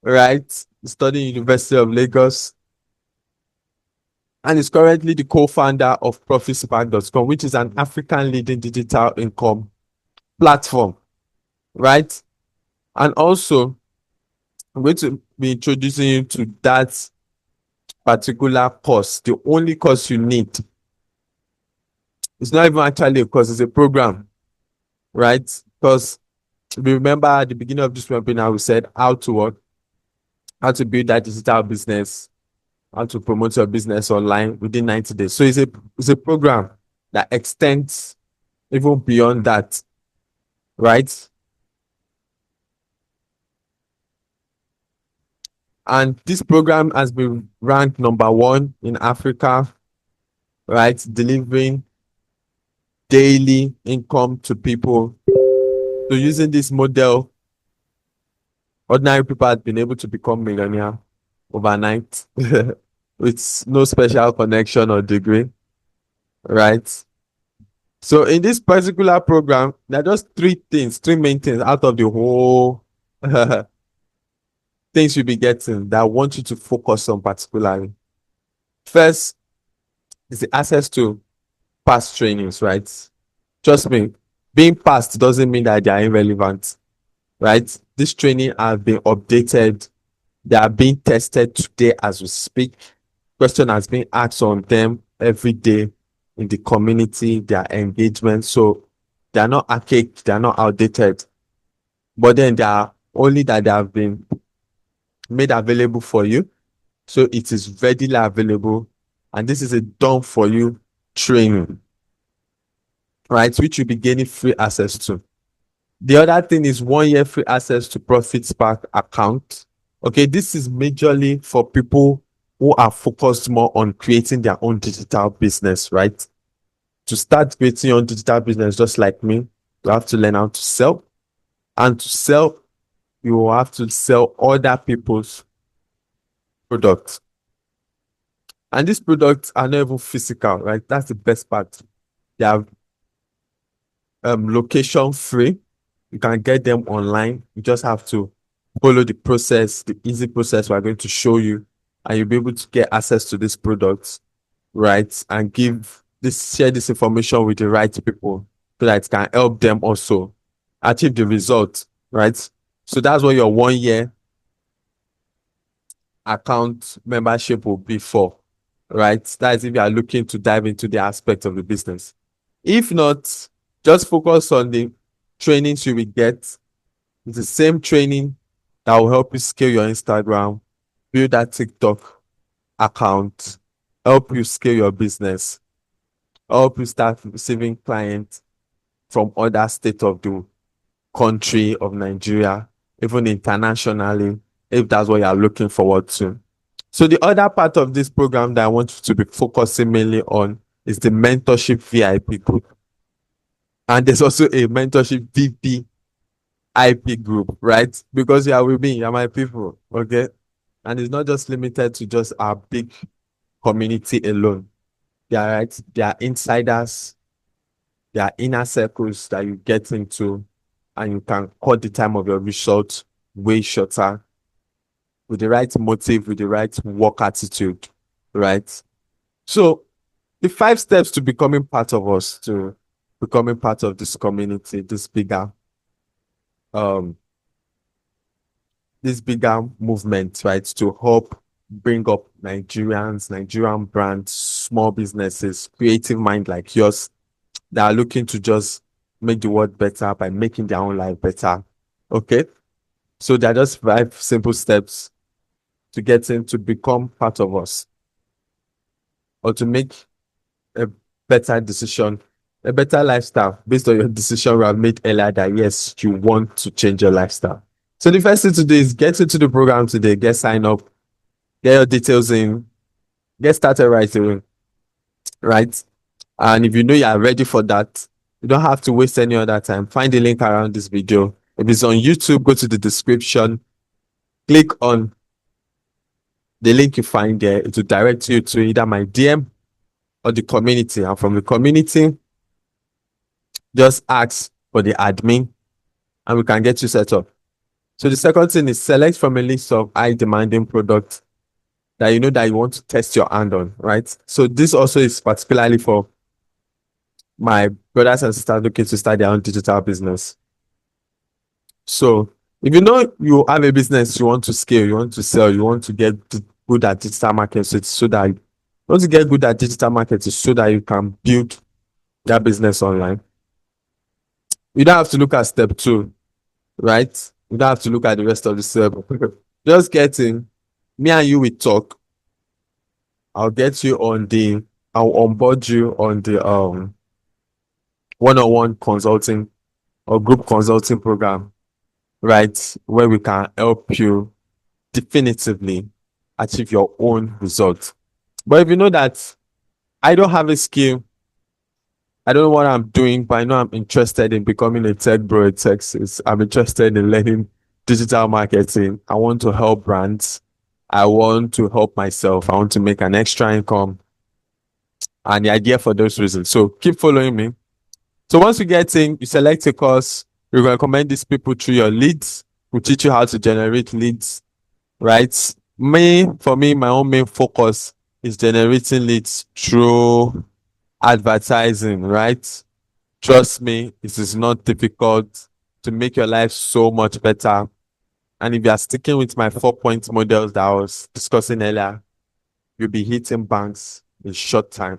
right? Studying University of Lagos, and is currently the co-founder of profitspark.com, which is an African leading digital income platform, right? And also, I'm going to be introducing you to that particular course, the only course you need. It's not even actually a course, it's a program, right? Because remember at the beginning of this webinar, we said how to work, how to build that digital business, how to promote your business online within 90 days. So it's a program that extends even beyond that, right? And this program has been ranked #1 in Africa, right? Delivering daily income to people. So using this model, ordinary people have been able to become millionaire overnight with no special connection or degree, right? So in this particular program, there are just three main things out of the whole things you'll be getting that I want you to focus on particularly. First is the access to past trainings, right? Trust me, being past doesn't mean that they are irrelevant, right? This training have been updated. They are being tested today as we speak. Question has been asked on them every day in the community, their engagement. So they are not archaic, they are not outdated. But then they are only that they have been made available for you. So it is readily available. And this is a done for you training, right? Which you'll be gaining free access to. The other thing is 1 year free access to Profit Spark account. Okay, this is majorly for people who are focused more on creating their own digital business, right? To start creating your own digital business, just like me, you have to learn how to sell. And to sell, you will have to sell other people's products. And these products are not even physical, right? That's the best part. They are location free. You can get them online. You just have to follow the process, the easy process we're going to show you, and you'll be able to get access to these products, right? And share this information with the right people so that it can help them also achieve the result, right? So that's what your 1 year account membership will be for, right? That's if you are looking to dive into the aspect of the business. If not, just focus on the trainings you will get. It's the same training that will help you scale your Instagram, build that TikTok account, help you scale your business, help you start receiving clients from other states of the country of Nigeria, even internationally, if that's what you're looking forward to. So the other part of this program that I want you to be focusing mainly on is the mentorship VIP group. And there's also a mentorship VP IP group, right? Because you are with me, you're my people, okay? And it's not just limited to just our big community alone. They are right, they are insiders, they are inner circles that you get into, and you can cut the time of your result way shorter with the right motive, with the right work attitude, right? So the 5 steps to becoming part of us, to becoming part of this community, um this bigger movement, right? To help bring up Nigerian brands, small businesses, creative mind like yours that are looking to just make the world better by making their own life better. Okay. So there are just 5 simple steps to get in to become part of us, or to make a better decision, a better lifestyle based on your decision you have made earlier that yes, you want to change your lifestyle. So the first thing to do is get into the program today, get signed up, get your details in, get started right away, right? And if you know you are ready for that, you don't have to waste any other time. Find the link around this video. If it's on YouTube, go to the description, click on the link you find there. It will direct you to either my DM or the community. And from the community, just ask for the admin and we can get you set up. So the second thing is select from a list of high demanding products that you know that you want to test your hand on, right? So this also is particularly for my brothers and sisters looking to start their own digital business. So if you know you have a business, you want to scale, you want to sell, you want to get good at digital marketing, so that you want to get good at digital marketing so that you can build that business online. You don't have to look at step 2, right? You don't have to look at the rest of the step. Just get in. Me and you will talk. I'll get you on the, I'll onboard you on the one-on-one consulting or group consulting program, right? Where we can help you definitively achieve your own results. But if you know that I don't have a skill, I don't know what I'm doing, but I know I'm interested in becoming a tech bro, a tech sis. I'm interested in learning digital marketing. I want to help brands. I want to help myself. I want to make an extra income. And the idea for those reasons. So keep following me. So once you get in, you select a course, you recommend these people through your leads. We teach you how to generate leads, right? For me, my own main focus is generating leads through advertising, right? Trust me, it is not difficult to make your life so much better. And if you are sticking with my 4-point models that I was discussing earlier, you'll be hitting banks in short time,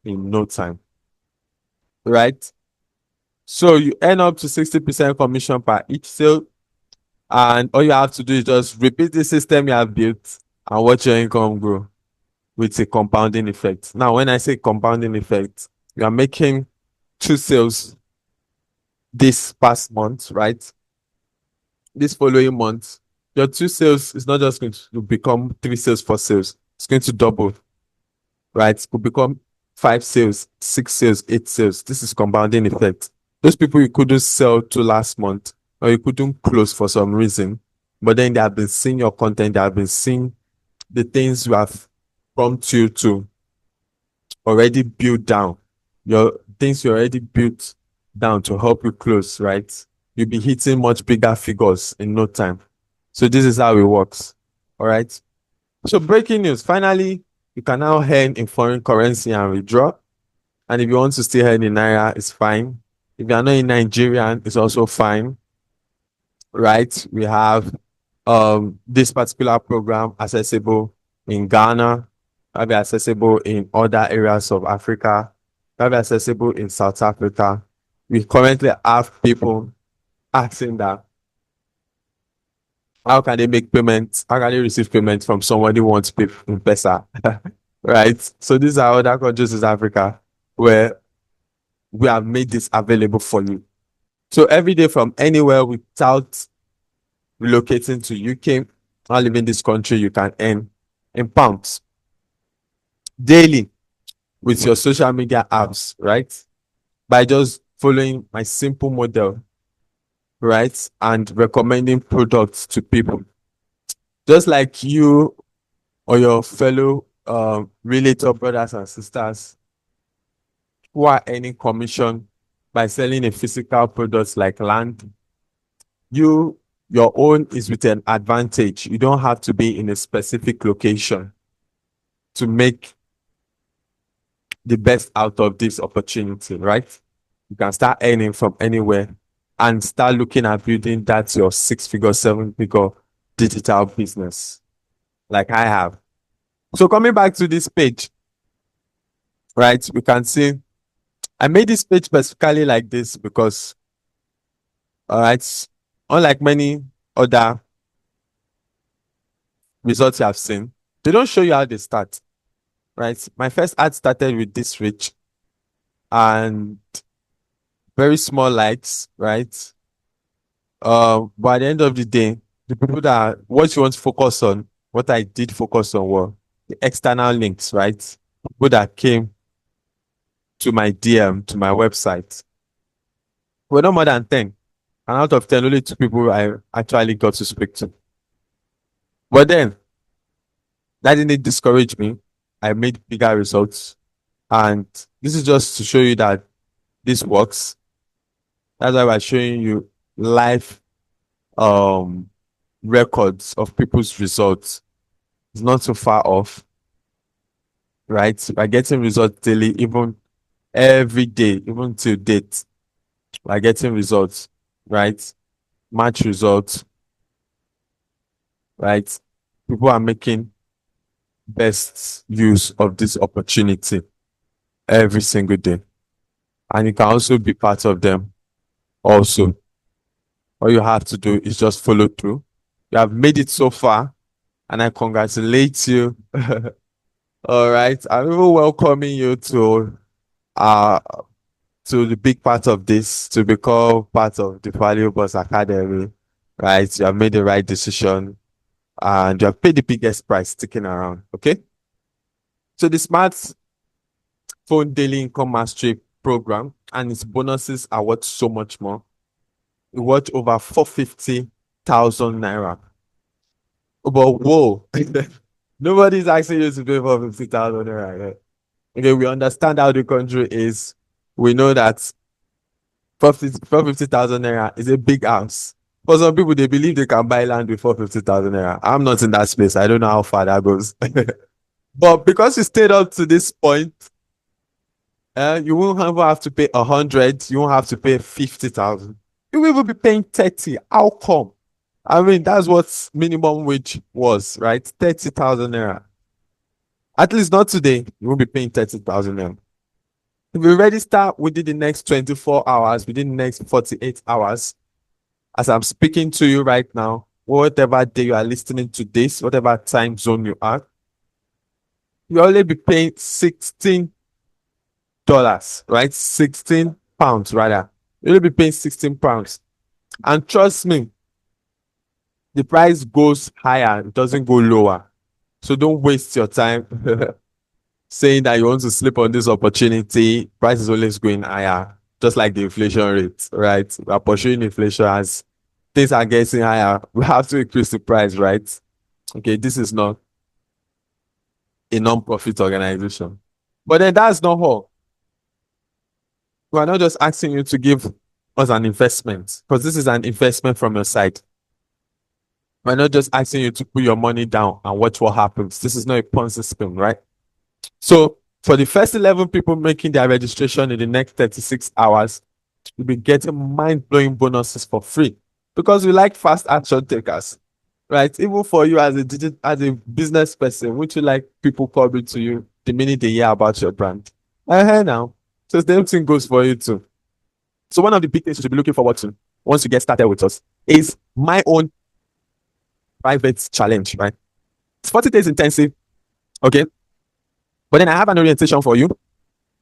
in no time, right? So you earn up to 60% commission per each sale. And all you have to do is just repeat the system you have built and watch your income grow with a compounding effect. Now, when I say compounding effect, you are making 2 sales this past month, right? This following month, your 2 sales is not just going to become 3 sales, 4 sales. It's going to double, right? It could become 5 sales, 6 sales, 8 sales. This is compounding effect. Those people you couldn't sell to last month, or you couldn't close for some reason, but then they have been seeing your content, they have been seeing the things you have prompted you to already build down, your things you already built down to help you close, right? You'll be hitting much bigger figures in no time. So this is how it works. All right. So breaking news. Finally, you can now earn in foreign currency and withdraw. And if you want to still earn in Naira, it's fine. If you're not in Nigerian, it's also fine. Right. We have this particular program accessible in Ghana, have it accessible in other areas of Africa, have it accessible in South Africa. We currently have people asking that how can they make payments? How can they receive payments from somebody who wants to pay in Pesa? Right? So these are other countries in Africa where we have made this available for you. So every day from anywhere without relocating to UK, not living in this country, you can earn in pounds daily with your social media apps, right? By just following my simple model, right? And recommending products to people. Just like you or your fellow relator brothers and sisters who are earning commission by selling a physical product like land, your own is with an advantage. You don't have to be in a specific location to make the best out of this opportunity, right? You can start earning from anywhere and start looking at building that your 6-figure, 7-figure digital business like I have. So coming back to this page, right, we can see I made this page specifically like this because, all right, unlike many other results you have seen, they don't show you how they start, right? My first ad started with this reach and very small likes, right? But at the end of the day, the people that what you want to focus on, what I did focus on were the external links, right? People that came to my DM, to my website. Were not more than 10. And out of 10, only 2 people I actually got to speak to. But then that didn't discourage me. I made bigger results. And this is just to show you that this works. That's why we're showing you live records of people's results. It's not so far off, right? We're getting results daily, even every day, even till date. We're getting results, right? Match results, right? People are making best use of this opportunity every single day. And you can also be part of them also. All you have to do is just follow through. You have made it so far, and I congratulate you. All right. I'm even welcoming you uh to the big part of this, to become part of the Value Boss Academy. Right. You have made the right decision and you have paid the biggest price sticking around. Okay. So the smartphone daily income mastery program and its bonuses are worth so much more. It worth over 450,000 naira. But whoa, nobody's asking you to pay 450,000 naira. Right? Okay, we understand how the country is. We know that 450,000 naira is a big house. For some people, they believe they can buy land with 450,000 naira. I'm not in that space. I don't know how far that goes. But because you stayed up to this point, you won't have to pay 100. You won't have to pay 50,000. You will be paying 30. How come? I mean, that's what minimum wage was, right? 30,000 naira. At least not today. You won't be paying 30,000 naira. If you register within the next 24 hours, within the next 48 hours, as I'm speaking to you right now, whatever day you are listening to this, whatever time zone you are, you only be paying $16, right? 16 pounds rather. You'll be paying 16 pounds. And trust me, the price goes higher, it doesn't go lower. So don't waste your time saying that you want to sleep on this opportunity. Price is always going higher, just like the inflation rate, right? We are pursuing inflation as things are getting higher. We have to increase the price, right? Okay, this is not a non-profit organization. But then that's not all. We are not just asking you to give us an investment, because this is an investment from your side. We're not just asking you to put your money down and watch what happens. This is not a Ponzi scheme, right? So for the first 11 people making their registration in the next 36 hours, you'll be getting mind-blowing bonuses for free because we like fast action takers, right? Even for you as a business person, would you like people coming to you the minute they hear about your brand? I hear now. So the same thing goes for you too. So one of the big things you should be looking forward to once you get started with us is my own private challenge, right? It's 40 days intensive, okay? But then I have an orientation for you,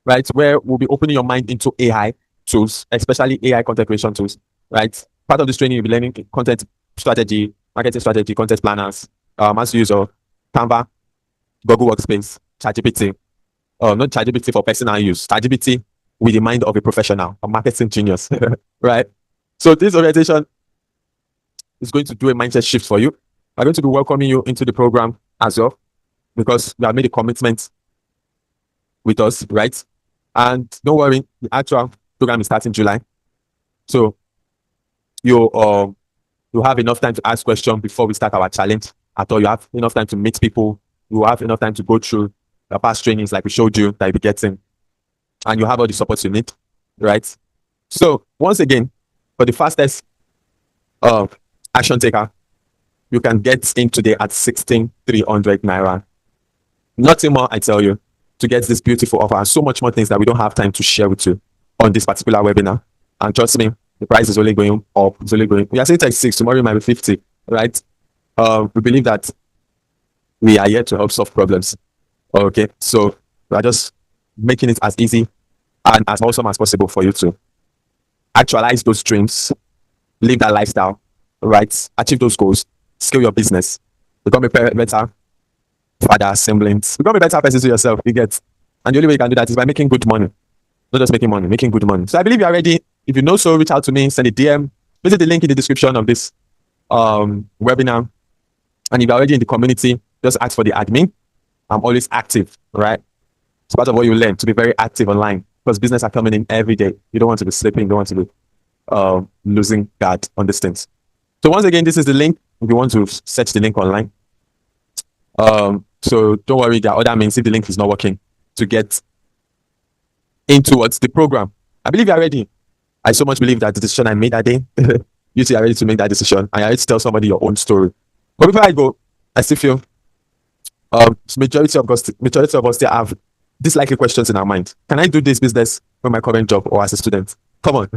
right? Where we'll be opening your mind into AI tools, especially AI content creation tools, right? Part of this training, you'll be learning content strategy, marketing strategy, content planners, mass use of Canva, Google Workspace, ChatGPT. Not ChatGPT for personal use, ChatGPT with the mind of a professional, a marketing genius, right? So this orientation is going to do a mindset shift for you. We're going to be welcoming you into the program as well because we have made a commitment with us, right? And don't worry, the actual program is starting July. So you have enough time to ask questions before we start our challenge. At all, you have enough time to meet people. You have enough time to go through the past trainings like we showed you that you'll be getting. And you have all the support you need, right? So once again, for the fastest action taker, you can get in today at 16,300 naira. Nothing more, I tell you, to get this beautiful offer and so much more things that we don't have time to share with you on this particular webinar. And trust me, the price is only going up. It's only going. We are saying 36. Tomorrow it might be 50, right? We believe that we are here to help solve problems. Okay, so we are just making it as easy and as awesome as possible for you to actualize those dreams, live that lifestyle, right? Achieve those goals, scale your business, become a better father, siblings, become a better person to yourself. You get, and the only way you can do that is by making good money, not just making money, making good money. So I believe you are ready. If you know so, reach out to me, send a DM, visit the link in the description of this webinar. And if you're already in the community, just ask for the admin. I'm always active, right? It's part of what you learn to be very active online because business are coming in every day. You don't want to be sleeping, you don't want to be losing guard on these things. So once again, this is the link. If you want to search the link online. So don't worry, there are other means if the link is not working to get into what's the program. I believe you are ready. I so much believe that the decision I made that day, you two are ready to make that decision and you're ready to tell somebody your own story. But before I go, I still feel majority of us still have these likely questions in our mind. Can I do this business from my current job or as a student? Come on.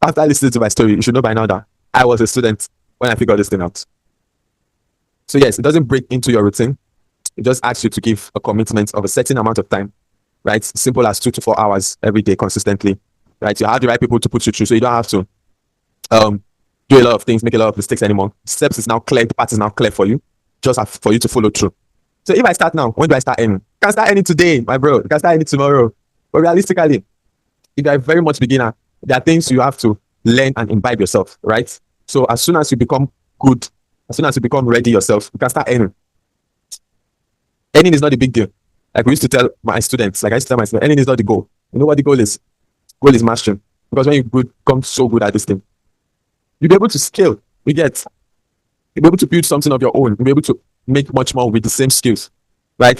After listening to my story, you should know by now that I was a student when I figured this thing out. So yes, it doesn't break into your routine. It just asks you to give a commitment of a certain amount of time, right? Simple as 2 to 4 hours every day consistently, right? You have the right people to put you through, so you don't have to do a lot of things, make a lot of mistakes anymore. Steps is now clear, the path is now clear for you, just for you to follow through. So if I start now, when do I start earning? You can start earning today, my bro. You can start earning tomorrow. But realistically, if you're a very much beginner, there are things you have to learn and imbibe yourself, right? So as soon as you become good, as soon as you become ready yourself, you can start earning. Earning is not a big deal. Like we used to tell my students, earning is not the goal. You know what the goal is? Goal is mastering. Because when you become so good at this thing, you'll be able to scale. You'll be able to build something of your own. You'll be able to make much more with the same skills, right?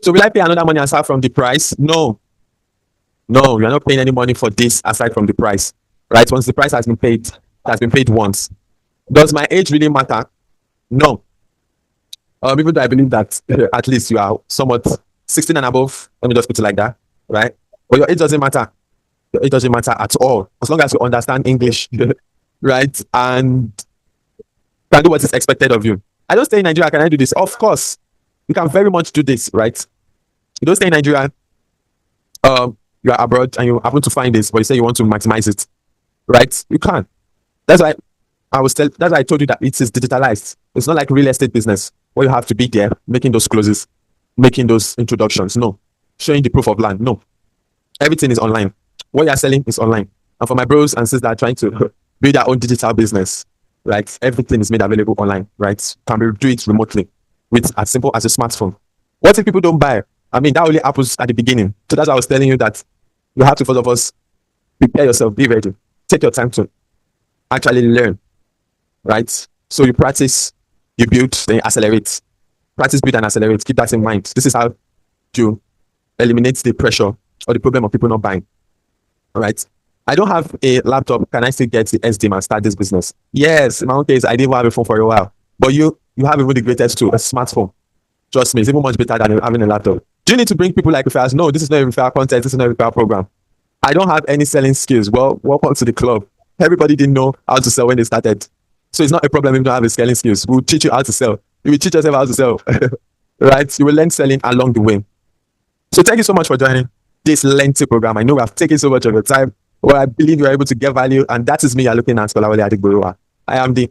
So will I pay another money aside from the price? No, you're not paying any money for this aside from the price, right? Once the price has been paid, it has been paid once. Does my age really matter? No. Even though I believe that at least you are somewhat 16 and above, let me just put it like that, right? But your age doesn't matter. Your age doesn't matter at all, as long as you understand English, right? And can do what is expected of you. I don't stay in Nigeria. Can I do this? Of course, you can very much do this, right? You don't stay in Nigeria. You are abroad and you happen to find this, but you say you want to maximize it, right? You can. That's why that's why I told you that it is digitalized. It's not like real estate business where you have to be there making those closes, making those introductions. No, showing the proof of land. No, everything is online. What you are selling is online. And for my bros and sisters that are trying to build their own digital business, right? Everything is made available online, right? Can we do it remotely with as simple as a smartphone? What if people don't buy? I mean, that only happens at the beginning. So that's why I was telling you that you have to, first of all, prepare yourself, be ready, take your time to actually learn, right? So you practice, you build, then you accelerate. Practice, build, and accelerate. Keep that in mind. This is how you eliminate the pressure or the problem of people not buying, all right? I don't have a laptop. Can I still get the SDM and start this business? Yes, in my own case, I didn't have a phone for a while. But you have even the greatest tool, a smartphone. Trust me, it's even much better than having a laptop. Do you need to bring people like referrals? No, this is not a referral content. This is not a referral program. I don't have any selling skills. Well, welcome to the club. Everybody didn't know how to sell when they started. So it's not a problem if you don't have the selling skills. We'll teach you how to sell. You will teach yourself how to sell. Right? You will learn selling along the way. So thank you so much for joining this lengthy program. I know we have taken so much of your time. Well, I believe you are able to get value, and that is me you're looking at, Kolawole Adigboruwa. I am the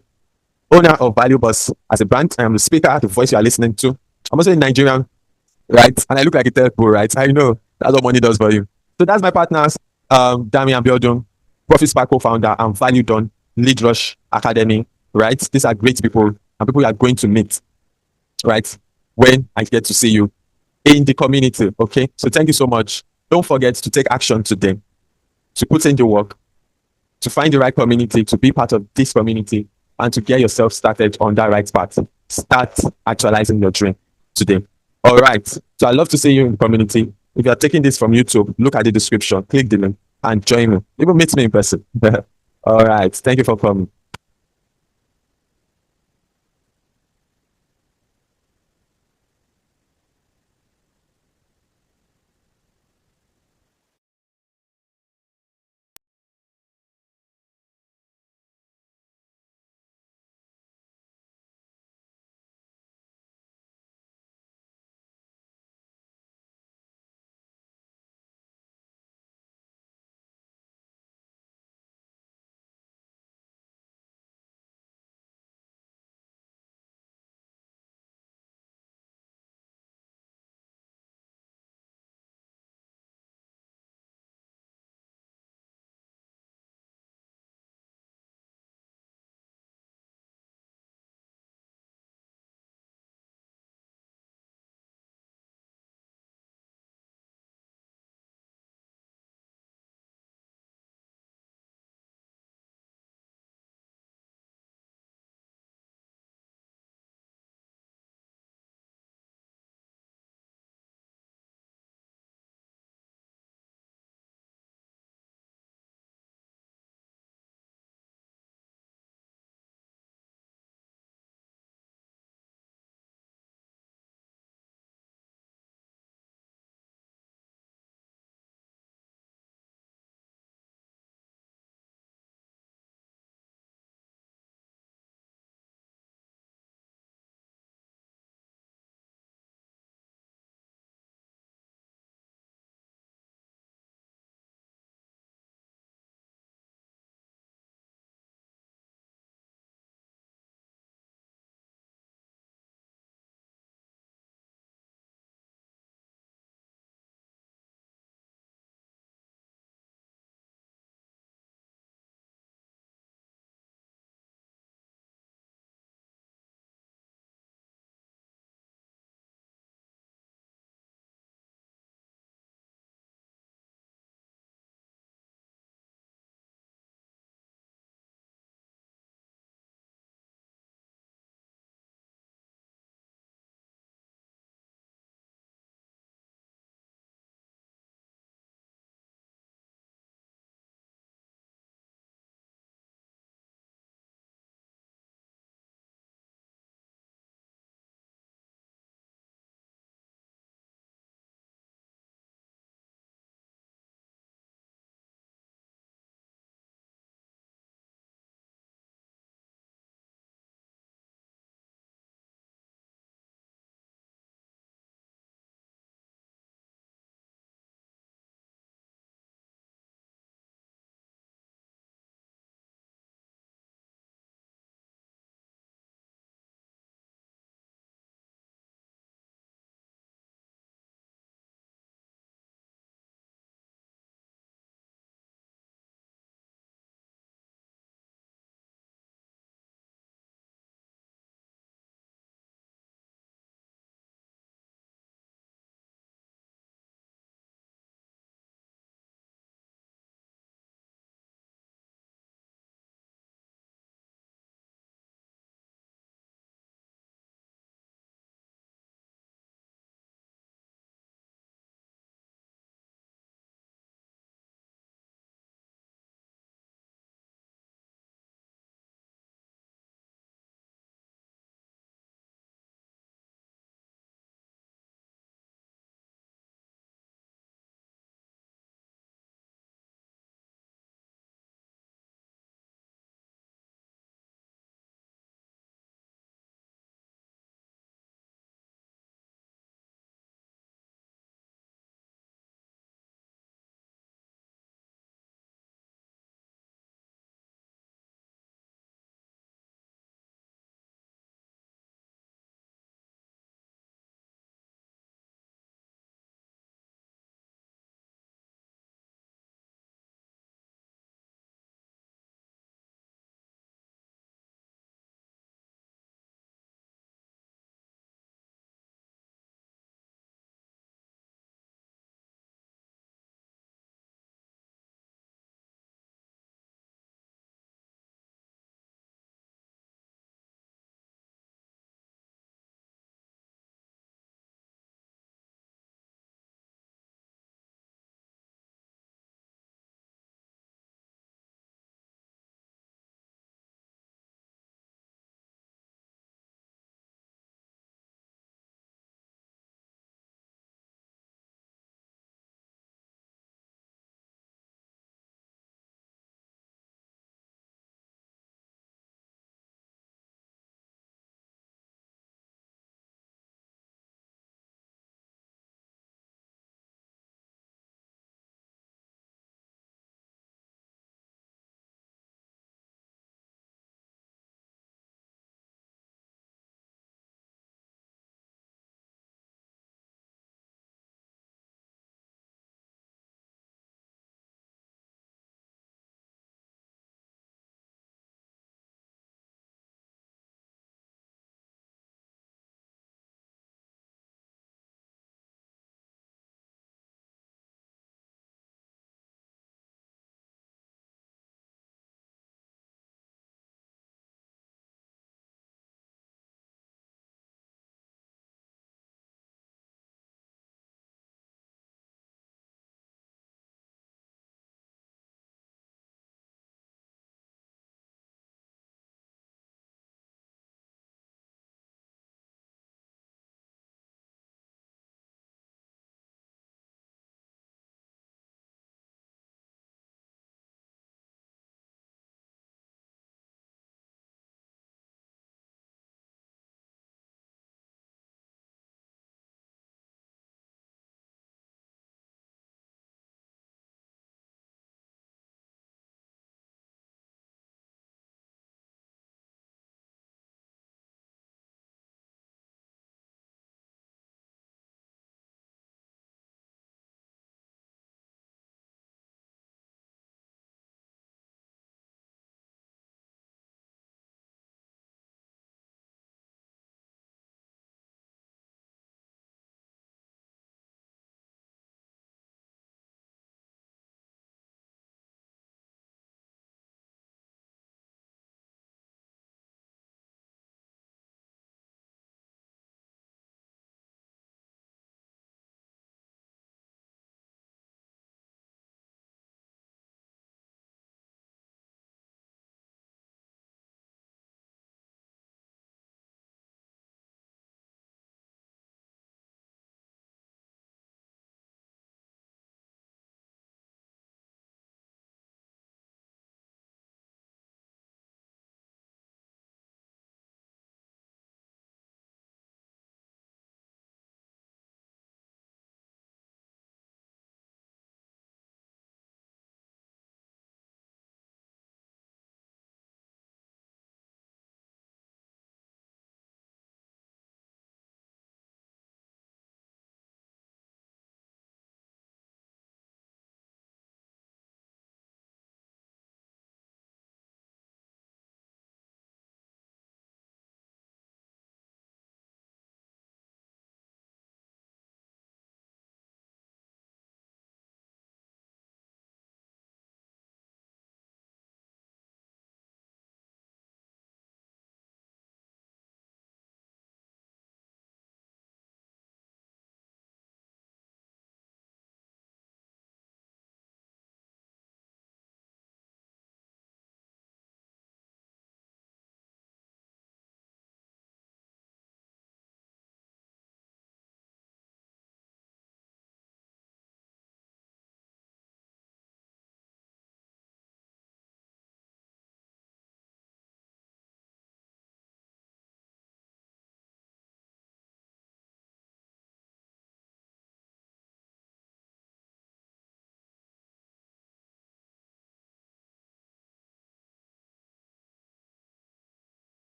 owner of Value Boss as a brand. I am the speaker, the voice you are listening to. I'm also a Nigerian, right? And I look like a tech bro, right? I know that's what money does for you. So that's my partners, Dami and Biodun, Profit Spark co-founder, and Value Done, Lead Rush Academy, right? These are great people and people you are going to meet, right? When I get to see you in the community, okay? So thank you so much. Don't forget to take action today, to put in the work, to find the right community, to be part of this community, and to get yourself started on that right path. Start actualizing your dream today. All right. So I'd love to see you in the community. If you're taking this from YouTube, look at the description, click the link, and join me. Even meet me in person. All right. Thank you for coming.